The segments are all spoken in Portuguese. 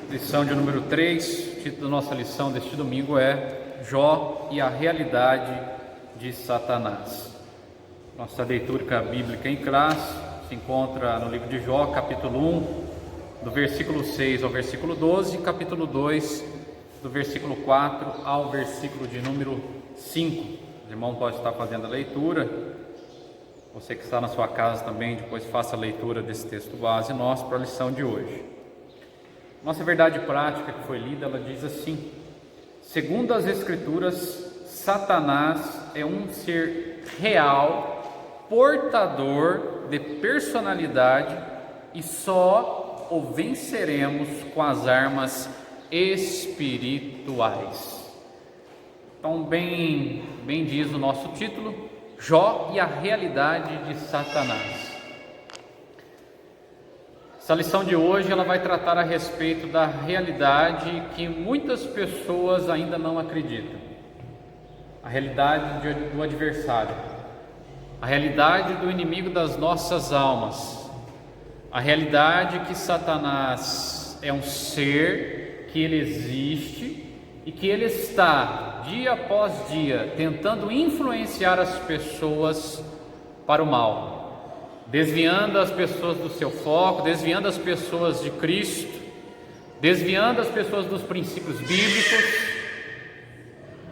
Lição de número 3, o título da nossa lição deste domingo é Jó e a realidade de Satanás. Nossa leitura bíblica em classe se encontra no livro de Jó, capítulo 1, do versículo 6 ao versículo 12, capítulo 2, do versículo 4 ao versículo de número 5. O irmão pode estar fazendo a leitura, você que está na sua casa também, depois faça a leitura desse texto base nosso para a lição de hoje. Nossa verdade prática que foi lida, ela diz assim: segundo as Escrituras, Satanás é um ser real, portador de personalidade, e só o venceremos com as armas espirituais. Então, bem diz o nosso título, Jó e a realidade de Satanás. Essa lição de hoje ela vai tratar a respeito da realidade que muitas pessoas ainda não acreditam. A realidade do adversário, a realidade do inimigo das nossas almas, a realidade que Satanás é um ser, que ele existe e que ele está dia após dia tentando influenciar as pessoas para o mal, desviando as pessoas do seu foco, desviando as pessoas de Cristo, desviando as pessoas dos princípios bíblicos.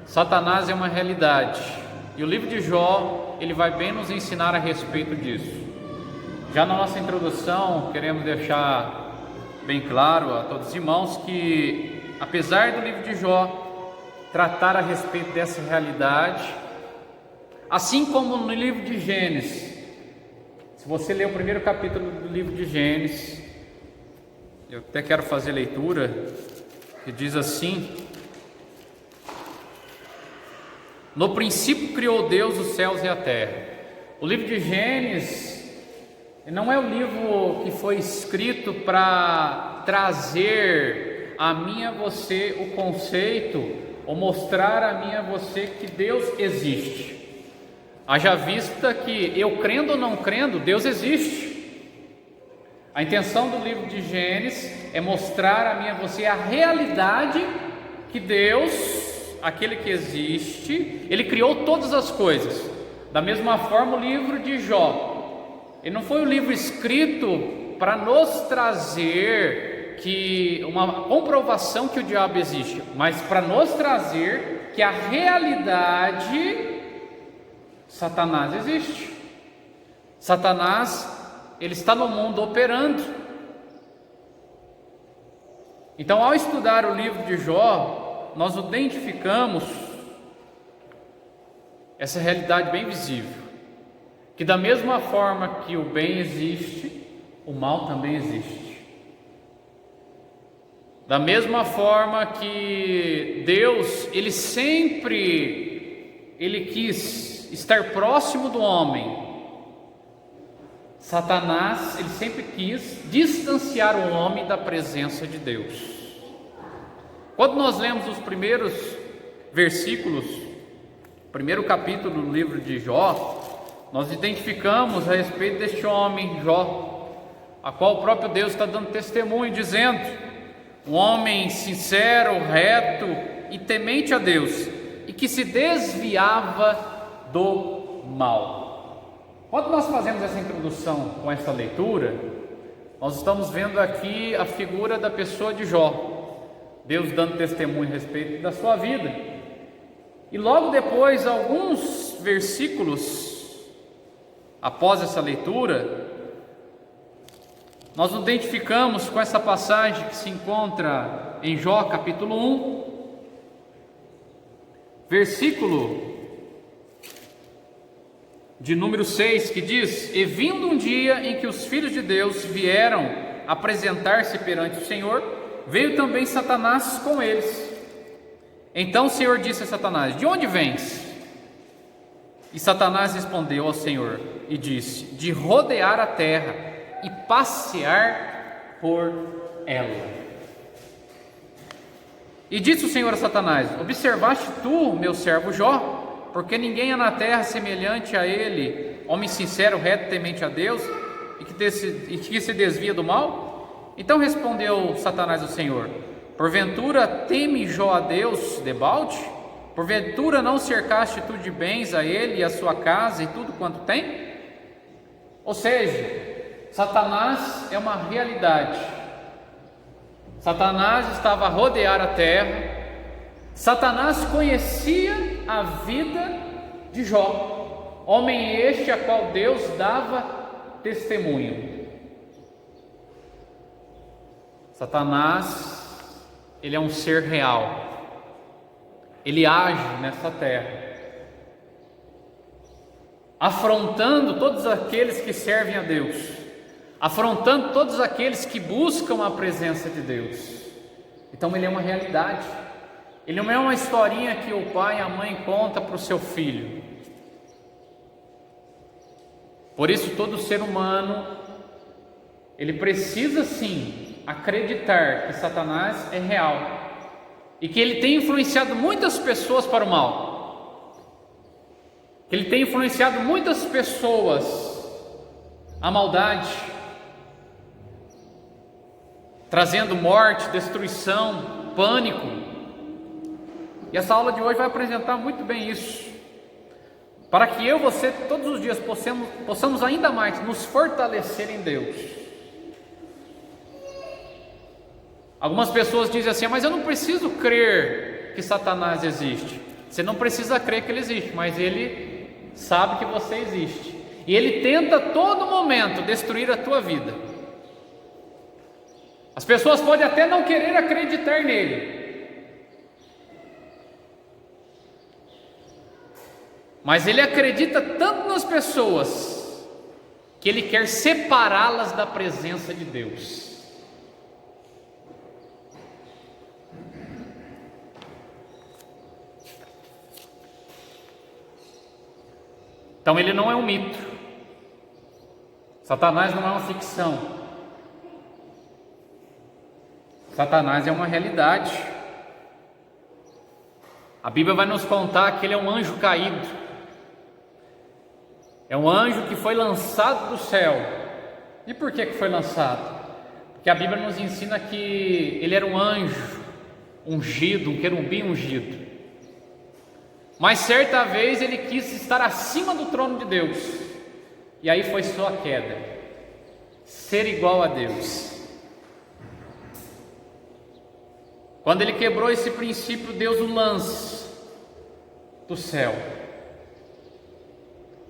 Satanás é uma realidade, e o livro de Jó, ele vai bem nos ensinar a respeito disso. Já na nossa introdução, queremos deixar bem claro a todos os irmãos que, apesar do livro de Jó tratar a respeito dessa realidade, assim como no livro de Gênesis, se você ler o primeiro capítulo do livro de Gênesis, eu até quero fazer leitura, que diz assim: no princípio criou Deus os céus e a terra. O livro de Gênesis não é o livro que foi escrito para trazer a mim e a você o conceito, ou mostrar a mim e a você que Deus existe. Haja vista que, eu crendo ou não crendo, Deus existe. A intenção do livro de Gênesis é mostrar a mim e a você a realidade que Deus, aquele que existe, Ele criou todas as coisas. Da mesma forma o livro de Jó, ele não foi um livro escrito para nos trazer uma comprovação que o diabo existe, mas para nos trazer que a realidade, Satanás existe. Satanás, ele está no mundo operando. Então, ao estudar o livro de Jó, nós identificamos essa realidade bem visível, que da mesma forma que o bem existe, o mal também existe. Da mesma forma que Deus, ele quis estar próximo do homem, Satanás, ele sempre quis distanciar o homem da presença de Deus. Quando nós lemos os primeiros versículos, primeiro capítulo do livro de Jó, nós identificamos a respeito deste homem Jó, a qual o próprio Deus está dando testemunho, dizendo: um homem sincero, reto e temente a Deus, e que se desviava do mal. Quando nós fazemos essa introdução com essa leitura, nós estamos vendo aqui a figura da pessoa de Jó, Deus dando testemunho a respeito da sua vida. E logo depois, alguns versículos após essa leitura, nós nos identificamos com essa passagem que se encontra em Jó capítulo 1, versículo de número 6, que diz: e vindo um dia em que os filhos de Deus vieram apresentar-se perante o Senhor, veio também Satanás com eles. Então o Senhor disse a Satanás: de onde vens? E Satanás respondeu ao Senhor e disse: de rodear a terra e passear por ela. E disse o Senhor a Satanás: observaste tu, meu servo Jó? Porque ninguém há na terra semelhante a ele, homem sincero, reto, temente a Deus, e que se desvia do mal? Então respondeu Satanás ao Senhor: porventura teme Jó a Deus debalde? Porventura não cercaste tu de bens a ele e a sua casa e tudo quanto tem? Ou seja, Satanás é uma realidade. Satanás estava a rodear a terra. Satanás conhecia a vida de Jó, homem este a qual Deus dava testemunho. Satanás, ele é um ser real. Ele age nessa terra, afrontando todos aqueles que servem a Deus, afrontando todos aqueles que buscam a presença de Deus. Então ele é uma realidade. Ele não é uma historinha que o pai e a mãe contam para o seu filho. Por isso todo ser humano, ele precisa sim acreditar que Satanás é real e que ele tem influenciado muitas pessoas para o mal, que ele tem influenciado muitas pessoas à maldade, trazendo morte, destruição, pânico. E essa aula de hoje vai apresentar muito bem isso, para que eu e você todos os dias possamos ainda mais nos fortalecer em Deus. Algumas pessoas dizem assim: mas eu não preciso crer que Satanás existe. Você não precisa crer que ele existe, mas ele sabe que você existe, e ele tenta a todo momento destruir a tua vida. As pessoas podem até não querer acreditar nele, mas ele acredita tanto nas pessoas que ele quer separá-las da presença de Deus. Então ele não é um mito. Satanás não é uma ficção. Satanás é uma realidade. A Bíblia vai nos contar que ele é um anjo caído. É um anjo que foi lançado do céu. E por que foi lançado? Porque a Bíblia nos ensina que ele era um anjo ungido, um querubim ungido. Mas certa vez ele quis estar acima do trono de Deus, e aí foi sua queda, ser igual a Deus. Quando ele quebrou esse princípio, Deus o lança do céu,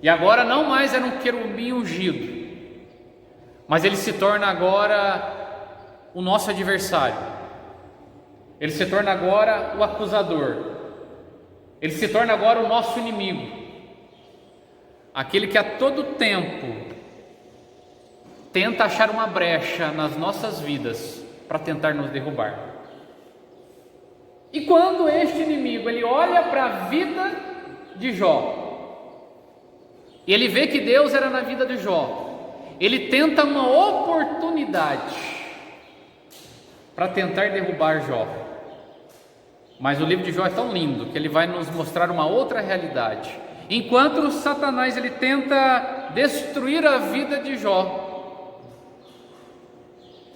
e agora não mais era um querubim ungido, mas ele se torna agora o nosso adversário, ele se torna agora o acusador. Ele se torna agora o nosso inimigo, aquele que a todo tempo tenta achar uma brecha nas nossas vidas para tentar nos derrubar. E quando este inimigo ele olha para a vida de Jó, e ele vê que Deus era na vida de Jó, ele tenta uma oportunidade para tentar derrubar Jó. Mas o livro de Jó é tão lindo que ele vai nos mostrar uma outra realidade. Enquanto Satanás ele tenta destruir a vida de Jó,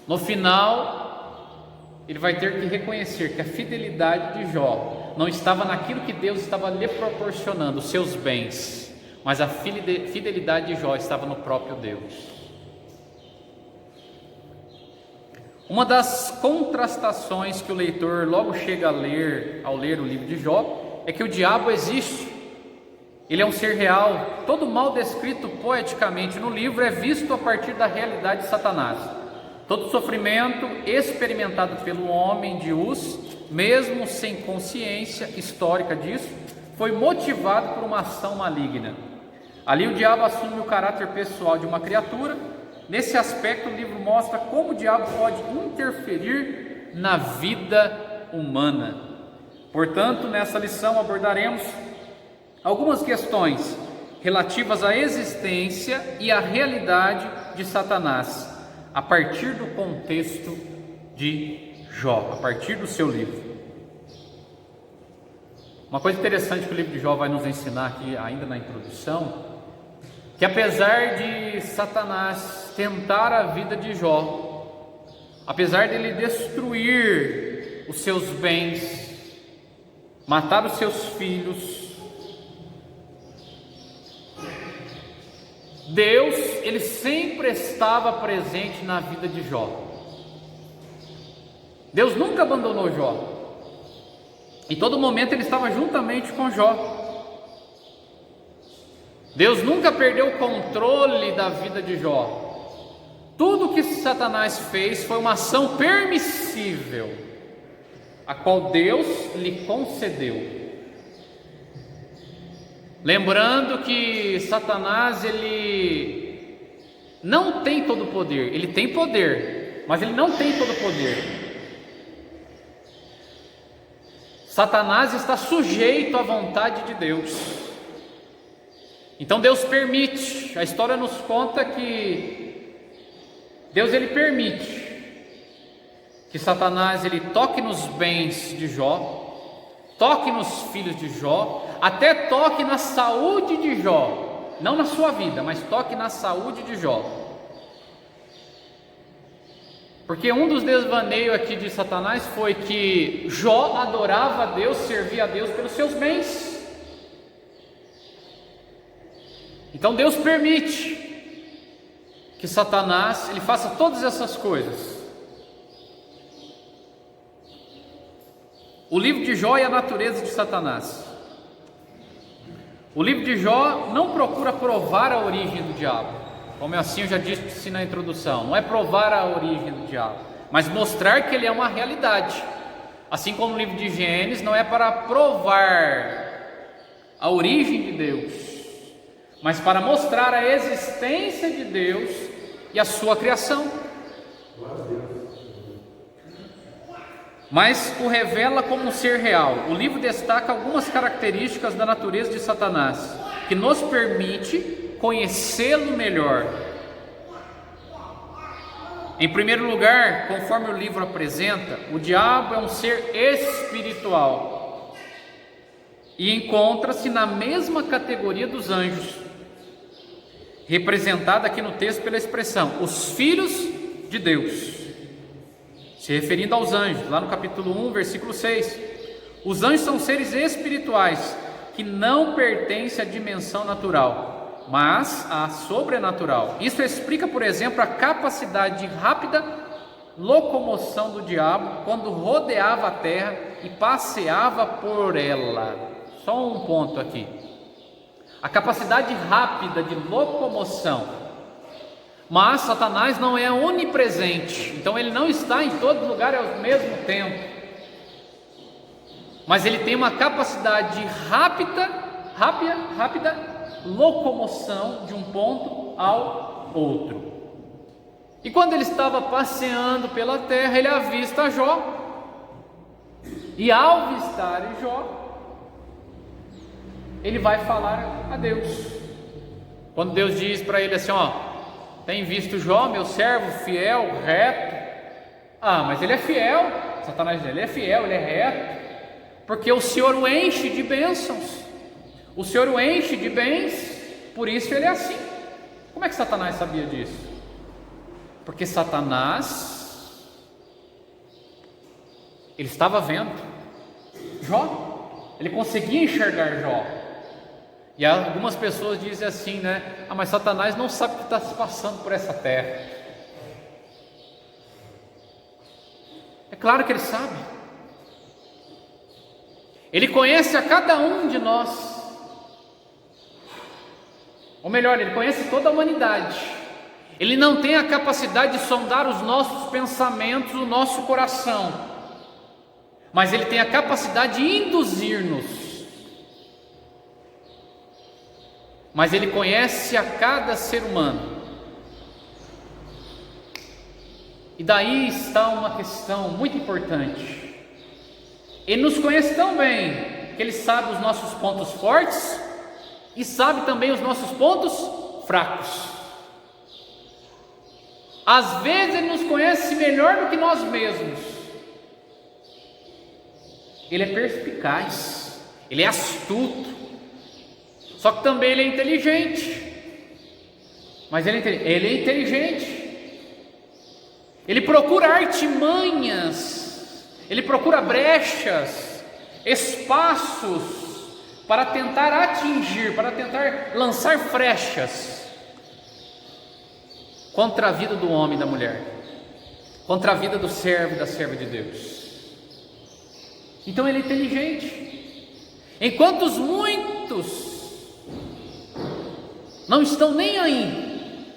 no final ele vai ter que reconhecer que a fidelidade de Jó não estava naquilo que Deus estava lhe proporcionando, os seus bens, mas a fidelidade de Jó estava no próprio Deus. Uma das contrastações que o leitor logo chega a ler ao ler o livro de Jó é que o diabo existe. Ele é um ser real. Todo mal descrito poeticamente no livro é visto a partir da realidade de Satanás. Todo sofrimento experimentado pelo homem de Uz, mesmo sem consciência histórica disso, foi motivado por uma ação maligna. Ali o diabo assume o caráter pessoal de uma criatura. Nesse aspecto, o livro mostra como o diabo pode interferir na vida humana. Portanto, nessa lição abordaremos algumas questões relativas à existência e à realidade de Satanás, a partir do contexto de Jó, a partir do seu livro. Uma coisa interessante que o livro de Jó vai nos ensinar aqui, ainda na introdução, que apesar de Satanás tentar a vida de Jó, apesar dele destruir os seus bens, matar os seus filhos, Deus, ele sempre estava presente na vida de Jó. Deus nunca abandonou Jó. Em todo momento ele estava juntamente com Jó. Deus nunca perdeu o controle da vida de Jó. Tudo que Satanás fez foi uma ação permissível, a qual Deus lhe concedeu. Lembrando que Satanás, ele não tem todo o poder. Ele tem poder, mas ele não tem todo o poder. Satanás está sujeito à vontade de Deus. Então Deus permite. A história nos conta que Deus, ele permite que Satanás, ele toque nos bens de Jó, toque nos filhos de Jó, até toque na saúde de Jó, não na sua vida, mas toque na saúde de Jó. Porque um dos desvaneios aqui de Satanás foi que Jó adorava a Deus, servia a Deus pelos seus bens. Então Deus permite que Satanás, ele faça todas essas coisas. O livro de Jó e a natureza de Satanás. O livro de Jó não procura provar a origem do diabo, como assim eu já disse na introdução. Não é provar a origem do diabo, mas mostrar que ele é uma realidade. Assim como o livro de Gênesis não é para provar a origem de Deus, mas para mostrar a existência de Deus e a sua criação. Mas o revela como um ser real. O livro destaca algumas características da natureza de Satanás, que nos permite conhecê-lo melhor. Em primeiro lugar, conforme o livro apresenta, o diabo é um ser espiritual e encontra-se na mesma categoria dos anjos, representada aqui no texto pela expressão os filhos de Deus, se referindo aos anjos, lá no capítulo 1, versículo 6. Os anjos são seres espirituais que não pertencem à dimensão natural, mas à sobrenatural. Isso explica, por exemplo, a capacidade de rápida locomoção do diabo quando rodeava a terra e passeava por ela. Só um ponto aqui: a capacidade rápida de locomoção. Mas Satanás não é onipresente, então ele não está em todo lugar ao mesmo tempo, mas ele tem uma capacidade de rápida locomoção de um ponto ao outro. E quando ele estava passeando pela terra, ele avista Jó, e ao avistar Jó, ele vai falar a Deus. Quando Deus diz para ele assim: ó, tem visto Jó, meu servo fiel, reto? Ah, mas ele é fiel. Satanás diz: ele é fiel, ele é reto, porque o Senhor o enche de bênçãos, o Senhor o enche de bens, por isso ele é assim. Como é que Satanás sabia disso? Porque Satanás, ele estava vendo Jó, ele conseguia enxergar Jó. E algumas pessoas dizem assim, né? Ah, mas Satanás não sabe o que está se passando por essa terra. É claro que ele sabe. Ele conhece a cada um de nós. Ou melhor, ele conhece toda a humanidade. Ele não tem a capacidade de sondar os nossos pensamentos, o nosso coração, mas ele tem a capacidade de induzir-nos. Mas ele conhece a cada ser humano. E daí está uma questão muito importante. Ele nos conhece tão bem que ele sabe os nossos pontos fortes e sabe também os nossos pontos fracos. Às vezes ele nos conhece melhor do que nós mesmos. Ele é perspicaz, ele é astuto. Só que também ele é inteligente. Mas ele é inteligente. ele procura artimanhas, ele procura brechas, espaços para tentar atingir, para tentar lançar flechas contra a vida do homem e da mulher, contra a vida do servo e da serva de Deus. Então ele é inteligente, enquanto os muitos não estão nem aí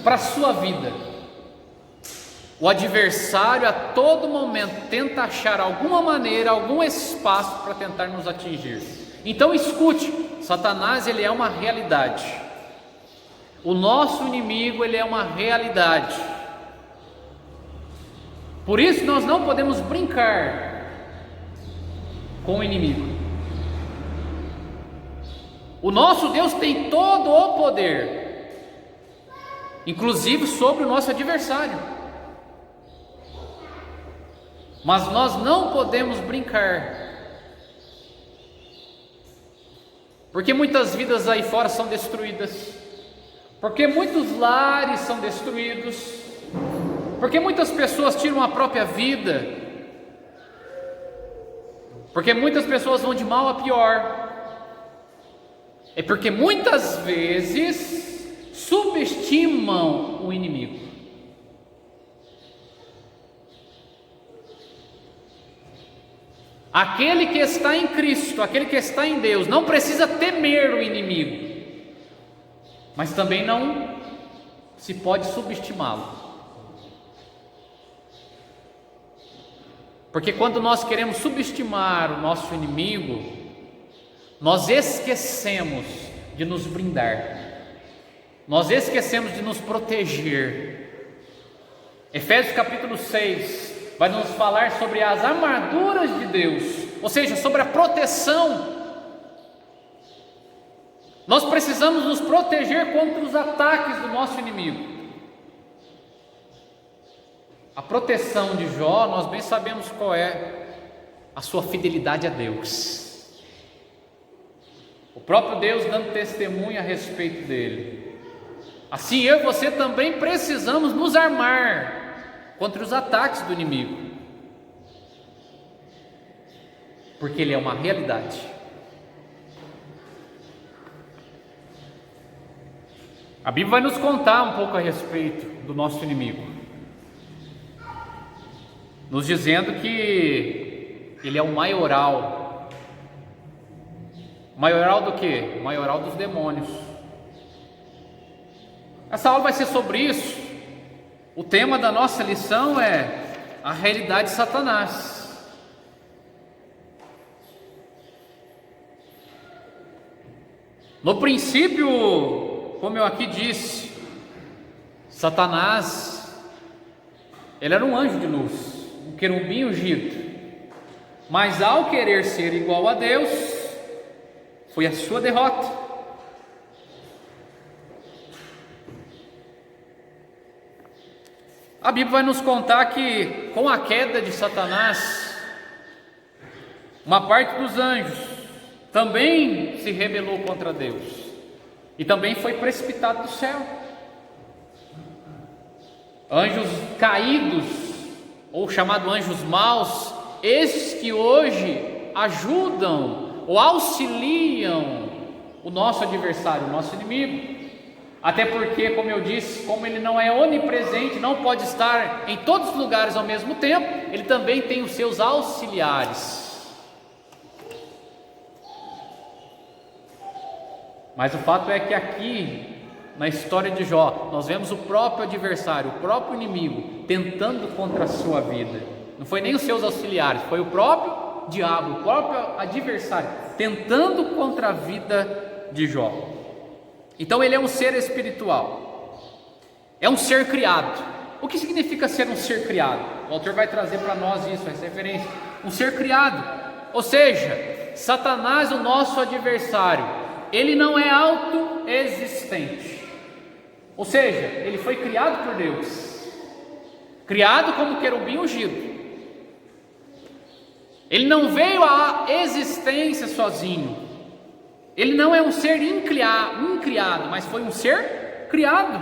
para a sua vida, o adversário a todo momento tenta achar alguma maneira, algum espaço para tentar nos atingir. Então escute, Satanás ele é uma realidade, o nosso inimigo ele é uma realidade, por isso nós não podemos brincar com o inimigo. O nosso Deus tem todo o poder, inclusive sobre o nosso adversário, mas nós não podemos brincar, porque muitas vidas aí fora são destruídas, porque muitos lares são destruídos, porque muitas pessoas tiram a própria vida, porque muitas pessoas vão de mal a pior, é porque muitas vezes subestimam o inimigo. Aquele que está em Cristo, aquele que está em Deus, não precisa temer o inimigo, mas também não se pode subestimá-lo. Porque quando nós queremos subestimar o nosso inimigo, nós esquecemos de nos blindar, nós esquecemos de nos proteger. Efésios capítulo 6 vai nos falar sobre as armaduras de Deus, ou seja, sobre a proteção. Nós precisamos nos proteger contra os ataques do nosso inimigo. A proteção de Jó, nós bem sabemos qual é: a sua fidelidade a Deus, o próprio Deus dando testemunho a respeito dele. Assim eu e você também precisamos nos armar contra os ataques do inimigo, porque ele é uma realidade. A Bíblia vai nos contar um pouco a respeito do nosso inimigo, nos dizendo que ele é o maioral. Maioral do quê? O maioral dos demônios. Essa aula vai ser sobre isso. O tema da nossa lição é a realidade de Satanás. No princípio, como eu aqui disse, Satanás, ele era um anjo de luz, um querubim ungido, mas ao querer ser igual a Deus, foi a sua derrota. A Bíblia vai nos contar que com a queda de Satanás, uma parte dos anjos também se rebelou contra Deus e também foi precipitado do céu. Anjos caídos, ou chamados anjos maus, esses que hoje ajudam ou auxiliam o nosso adversário, o nosso inimigo. Até porque, como eu disse, como ele não é onipresente, não pode estar em todos os lugares ao mesmo tempo, ele também tem os seus auxiliares. Mas o fato é que aqui, na história de Jó, nós vemos o próprio adversário, o próprio inimigo, tentando contra a sua vida. Não foi nem os seus auxiliares, foi o próprio diabo, o próprio adversário, tentando contra a vida de Jó. Então ele é um ser espiritual, é um ser criado. O que significa ser um ser criado? O autor vai trazer para nós isso, essa referência. Um ser criado, ou seja, Satanás, o nosso adversário, ele não é autoexistente, ou seja, ele foi criado por Deus, criado como querubim ungido. Ele não veio à existência sozinho. Ele não é um ser incriado, mas foi um ser criado.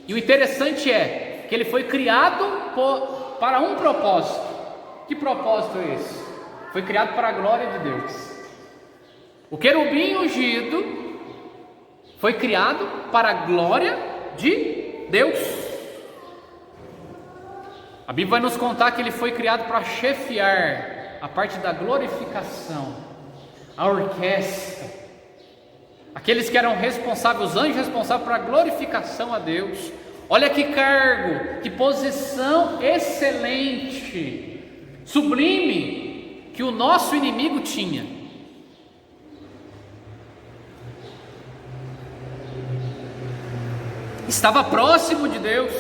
E o interessante é que ele foi criado para um propósito. Que propósito é esse? Foi criado para a glória de Deus. O querubim ungido foi criado para a glória de Deus. A Bíblia vai nos contar que ele foi criado para chefiar a parte da glorificação, a orquestra, aqueles que eram responsáveis, os anjos responsáveis para a glorificação a Deus. Olha que cargo, que posição excelente, sublime, que o nosso inimigo tinha. Estava próximo de Deus,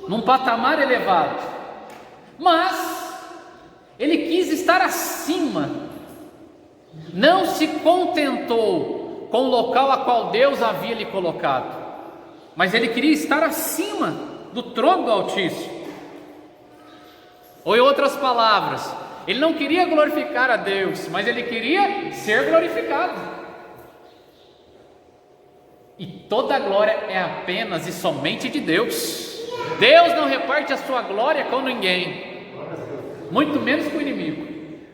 num patamar elevado, mas ele quis estar acima, não se contentou com o local a qual Deus havia lhe colocado, mas ele queria estar acima do trono do Altíssimo. Ou em outras palavras, ele não queria glorificar a Deus, mas ele queria ser glorificado. E toda a glória é apenas e somente de Deus. Deus não reparte a sua glória com ninguém, muito menos com o inimigo,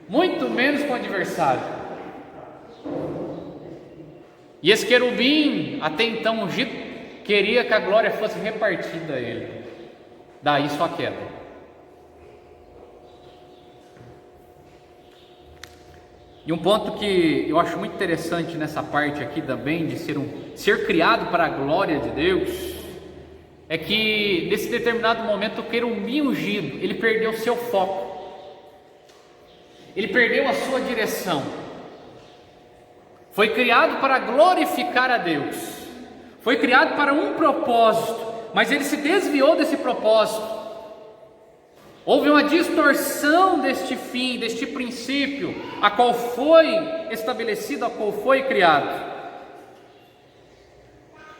muito menos com o adversário. E esse querubim, até então ungido, queria que a glória fosse repartida a ele. Daí sua queda. E um ponto que eu acho muito interessante nessa parte aqui também, de ser criado para a glória de Deus, é que nesse determinado momento o querubim ungido, ele perdeu seu foco, ele perdeu a sua direção. Foi criado para glorificar a Deus, foi criado para um propósito, mas ele se desviou desse propósito. Houve uma distorção deste fim, deste princípio, a qual foi estabelecido, a qual foi criado.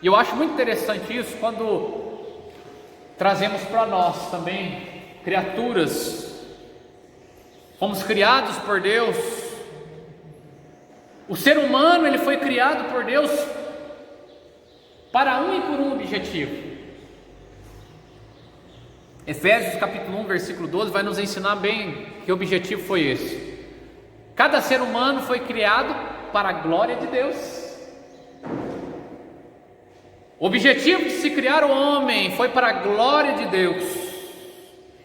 E eu acho muito interessante isso quando trazemos para nós também, criaturas, fomos criados por Deus. O ser humano, ele foi criado por Deus para um e por um objetivo. Efésios capítulo 1, versículo 12 vai nos ensinar bem que objetivo foi esse. Cada ser humano foi criado para a glória de Deus. O objetivo de se criar o homem foi para a glória de Deus.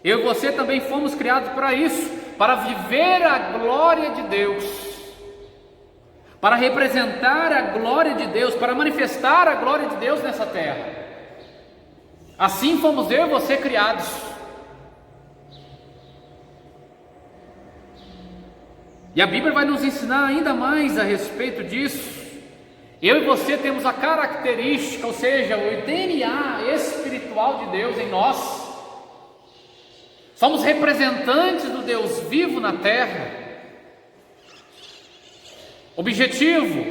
Eu e você também fomos criados para isso, para viver a glória de Deus, para representar a glória de Deus, para manifestar a glória de Deus nessa terra. Assim fomos eu e você criados. E a Bíblia vai nos ensinar ainda mais a respeito disso. Eu e você temos a característica, ou seja, o DNA espiritual de Deus em nós. Somos representantes do Deus vivo na terra. Objetivo: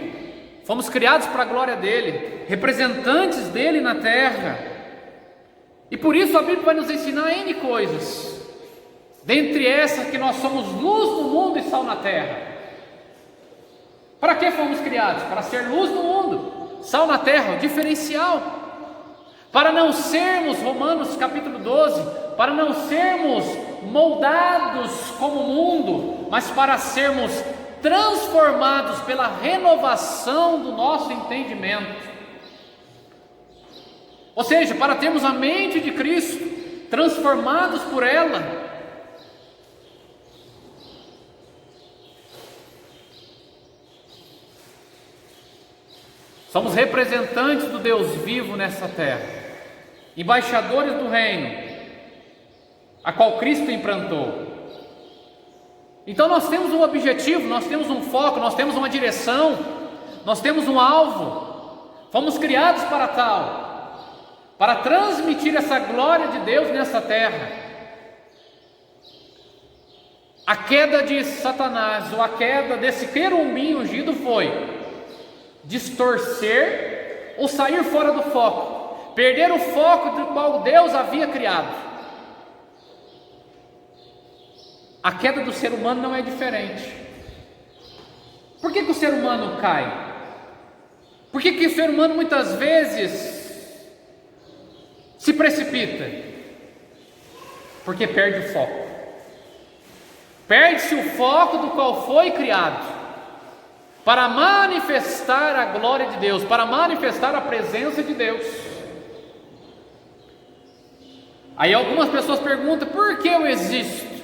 fomos criados para a glória dele, representantes dele na terra. E por isso a Bíblia vai nos ensinar N coisas, dentre essas que nós somos luz no mundo e sal na terra. Para que fomos criados? Para ser luz no mundo, sal na terra, o diferencial. Para não sermos, Romanos capítulo 12, para não sermos moldados como o mundo, mas para sermos transformados pela renovação do nosso entendimento. Ou seja, para termos a mente de Cristo, transformados por ela. Somos representantes do Deus vivo nessa terra, embaixadores do reino, a qual Cristo implantou. Então nós temos um objetivo, nós temos um foco, nós temos uma direção, nós temos um alvo. Fomos criados para tal, para transmitir essa glória de Deus nessa terra. A queda de Satanás, ou a queda desse querubim ungido, foi distorcer ou sair fora do foco, perder o foco do qual Deus havia criado. A queda do ser humano não é diferente. Por que o ser humano cai? Por que o ser humano muitas vezes se precipita? Porque perde o foco. Perde-se o foco do qual foi criado, para manifestar a glória de Deus, para manifestar a presença de Deus. Aí algumas pessoas perguntam: por que eu existo?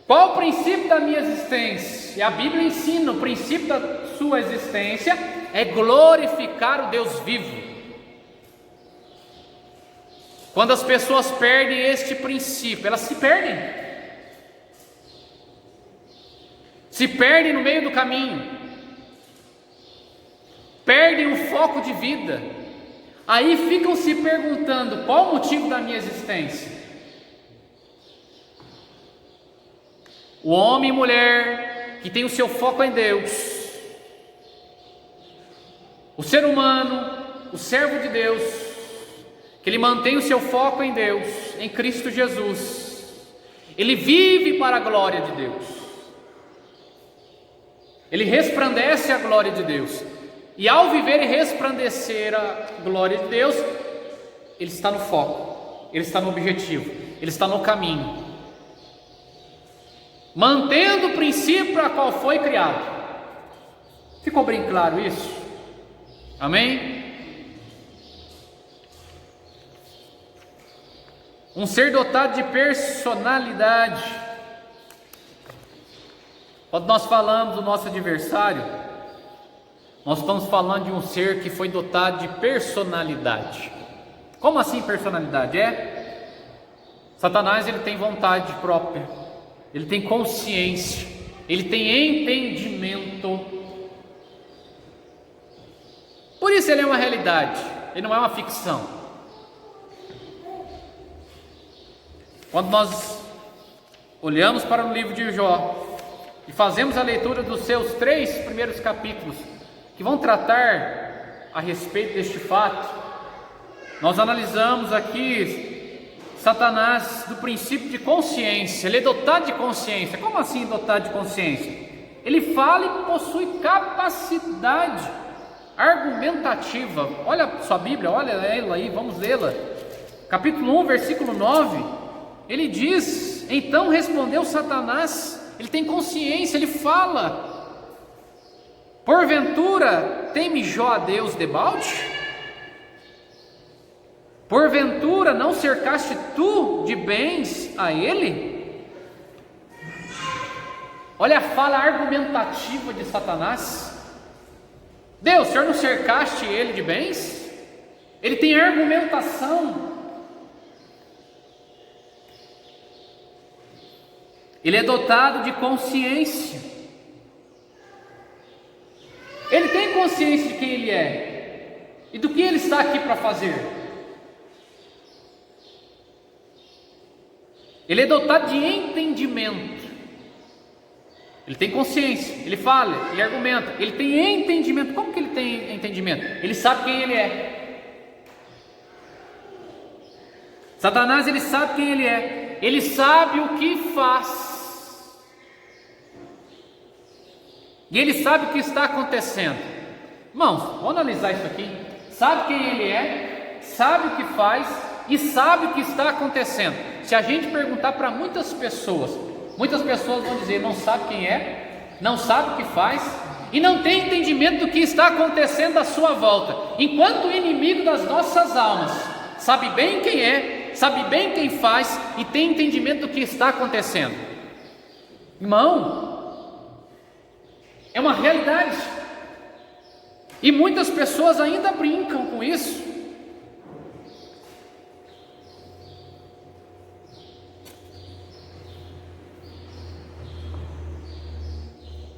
Qual o princípio da minha existência? E a Bíblia ensina: o princípio da sua existência é glorificar o Deus vivo. Quando as pessoas perdem este princípio, elas se perdem. Se perdem no meio do caminho. Perdem o foco de vida. Aí ficam se perguntando: qual o motivo da minha existência? O homem e mulher que tem o seu foco em Deus, o ser humano, o servo de Deus, que ele mantém o seu foco em Deus, em Cristo Jesus, ele vive para a glória de Deus, ele resplandece a glória de Deus, e ao viver e resplandecer a glória de Deus, ele está no foco, ele está no objetivo, ele está no caminho, mantendo o princípio para qual foi criado. Ficou bem claro isso? Amém? Um ser dotado de personalidade. Quando nós falamos do nosso adversário, nós estamos falando de um ser que foi dotado de personalidade. Como assim personalidade? Satanás, ele tem vontade própria, ele tem consciência, ele tem entendimento. Por isso ele é uma realidade, ele não é uma ficção. Quando nós olhamos para o livro de Jó e fazemos a leitura dos seus 3 primeiros capítulos, que vão tratar a respeito deste fato, nós analisamos aqui Satanás do princípio de consciência. Ele é dotado de consciência. Como assim dotado de consciência? Ele fala e possui capacidade argumentativa. Olha sua Bíblia, olha ela aí, vamos lê-la. Capítulo 1, versículo 9. Ele diz: então respondeu Satanás. Ele tem consciência, ele fala: porventura teme Jó a Deus debalde? Porventura não cercaste tu de bens a ele? Olha a fala argumentativa de Satanás. Deus, o Senhor não cercaste ele de bens? Ele tem argumentação. Ele é dotado de consciência. Ele tem consciência de quem ele é e do que ele está aqui para fazer. Ele é dotado de entendimento. Ele tem consciência, ele fala, ele argumenta, ele tem entendimento. Como que ele tem entendimento? Ele sabe quem ele é. Satanás, ele sabe quem ele é. Ele sabe o que faz. E ele sabe o que está acontecendo. Irmãos, vamos analisar isso aqui. Sabe quem ele é, sabe o que faz e sabe o que está acontecendo. Se a gente perguntar para muitas pessoas vão dizer: não sabe quem é, não sabe o que faz e não tem entendimento do que está acontecendo à sua volta. Enquanto o inimigo das nossas almas sabe bem quem é, sabe bem quem faz e tem entendimento do que está acontecendo. Irmão, é uma realidade. E muitas pessoas ainda brincam com isso.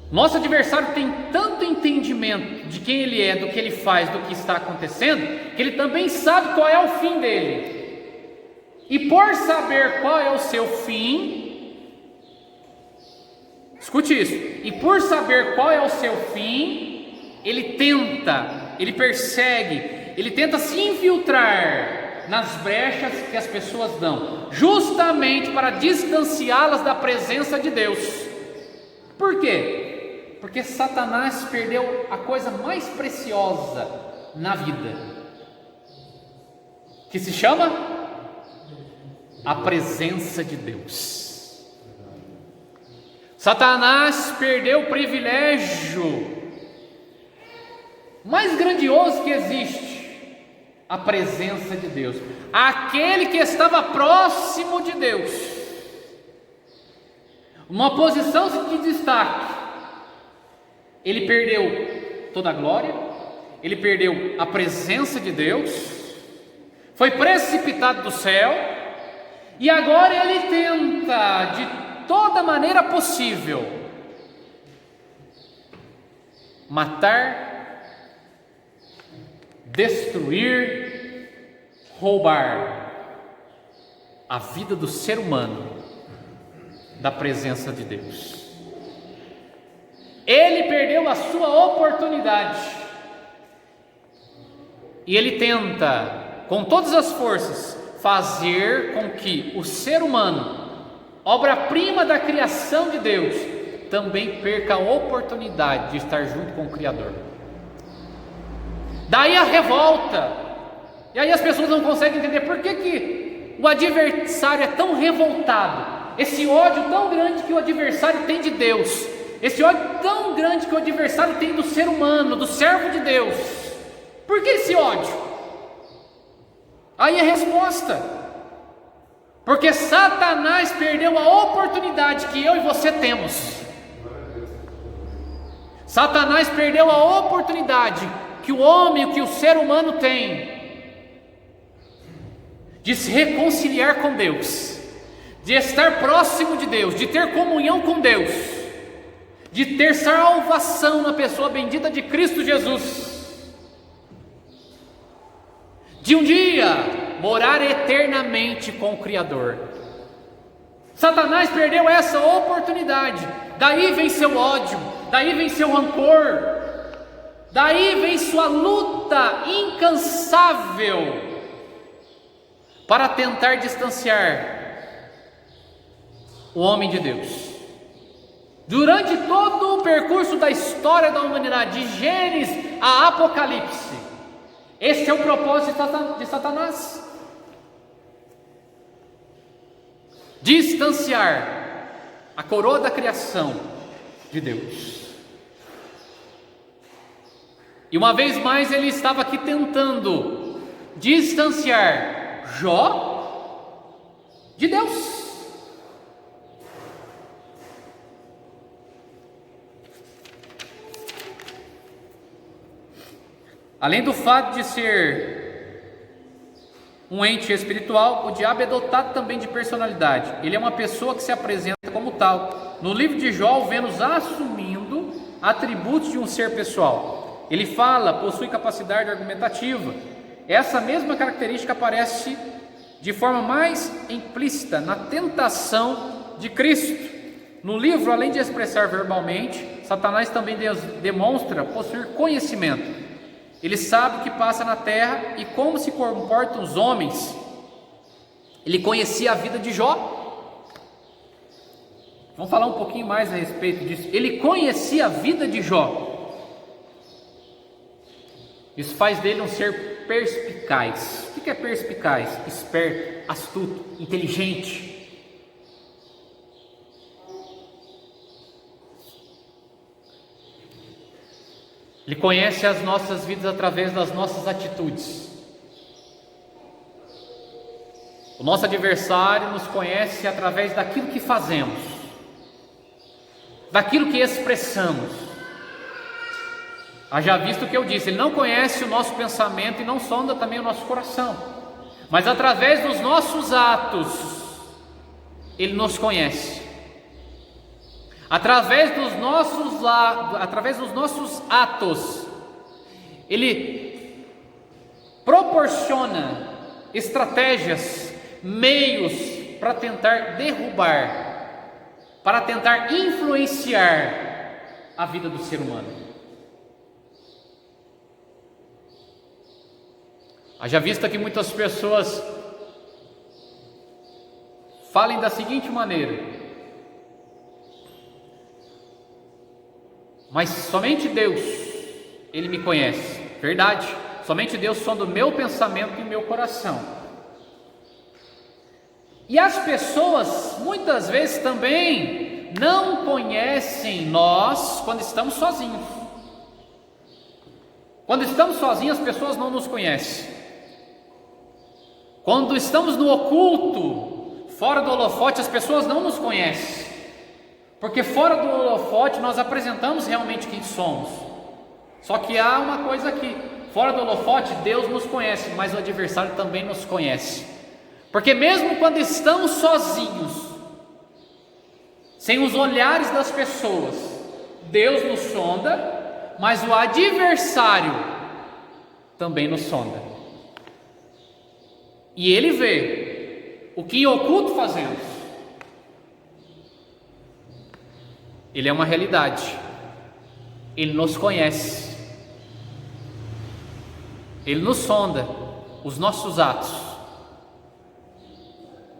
Nosso adversário tem tanto entendimento de quem ele é, do que ele faz, do que está acontecendo, que ele também sabe qual é o fim dele. E por saber qual é o seu fim, escute isso, e por saber qual é o seu fim, ele tenta, ele persegue, ele tenta se infiltrar nas brechas que as pessoas dão, justamente para distanciá-las da presença de Deus. Por quê? Porque Satanás perdeu a coisa mais preciosa na vida, que se chama a presença de Deus. Satanás perdeu o privilégio mais grandioso que existe, a presença de Deus. Aquele que estava próximo de Deus, uma posição de destaque, ele perdeu toda a glória, ele perdeu a presença de Deus, foi precipitado do céu, e agora ele tenta de toda maneira possível matar, destruir, roubar a vida do ser humano da presença de Deus. Ele perdeu a sua oportunidade e ele tenta com todas as forças fazer com que o ser humano, obra-prima da criação de Deus, também perca a oportunidade de estar junto com o Criador. Daí a revolta, e aí as pessoas não conseguem entender por que o adversário é tão revoltado, esse ódio tão grande que o adversário tem de Deus, esse ódio tão grande que o adversário tem do ser humano, do servo de Deus. Por que esse ódio? Aí a resposta: porque Satanás perdeu a oportunidade que eu e você temos. Satanás perdeu a oportunidade que o homem, que o ser humano tem, de se reconciliar com Deus, de estar próximo de Deus, de ter comunhão com Deus, de ter salvação na pessoa bendita de Cristo Jesus, de um dia morar eternamente com o Criador. Satanás perdeu essa oportunidade. Daí vem seu ódio, daí vem seu rancor, daí vem sua luta incansável para tentar distanciar o homem de Deus. Durante todo o percurso da história da humanidade, de Gênesis a Apocalipse, esse é o propósito de Satanás: distanciar a coroa da criação de Deus. E uma vez mais ele estava aqui tentando distanciar Jó de Deus. Além do fato de ser um ente espiritual, o diabo é dotado também de personalidade. Ele é uma pessoa que se apresenta como tal. No livro de Jó, vemos assumindo atributos de um ser pessoal. Ele fala, possui capacidade argumentativa. Essa mesma característica aparece de forma mais implícita na tentação de Cristo. No livro, além de expressar verbalmente, Satanás também demonstra possuir conhecimento. Ele sabe o que passa na terra e como se comportam os homens. Ele conhecia a vida de Jó. Vamos falar um pouquinho mais a respeito disso. Ele conhecia a vida de Jó. Isso faz dele um ser perspicaz. O que é perspicaz? Esperto, astuto, inteligente. Ele conhece as nossas vidas através das nossas atitudes. O nosso adversário nos conhece através daquilo que fazemos, daquilo que expressamos. Haja visto o que eu disse, ele não conhece o nosso pensamento e não sonda também o nosso coração, mas através dos nossos atos, ele nos conhece. Através dos nossos atos, ele proporciona estratégias, meios para tentar derrubar, para tentar influenciar a vida do ser humano. Haja vista que muitas pessoas falem da seguinte maneira: Mas somente Deus, Ele me conhece. Verdade, somente Deus sonda o meu pensamento e o meu coração. E as pessoas muitas vezes também não conhecem nós quando estamos sozinhos. Quando estamos sozinhos, as pessoas não nos conhecem. Quando estamos no oculto, fora do holofote, as pessoas não nos conhecem. Porque fora do holofote nós apresentamos realmente quem somos. Só que há uma coisa aqui: fora do holofote Deus nos conhece, mas o adversário também nos conhece. Porque mesmo quando estamos sozinhos, sem os olhares das pessoas, Deus nos sonda, mas o adversário também nos sonda. E ele vê o que em oculto fazemos. Ele é uma realidade. Ele nos conhece. Ele nos sonda os nossos atos,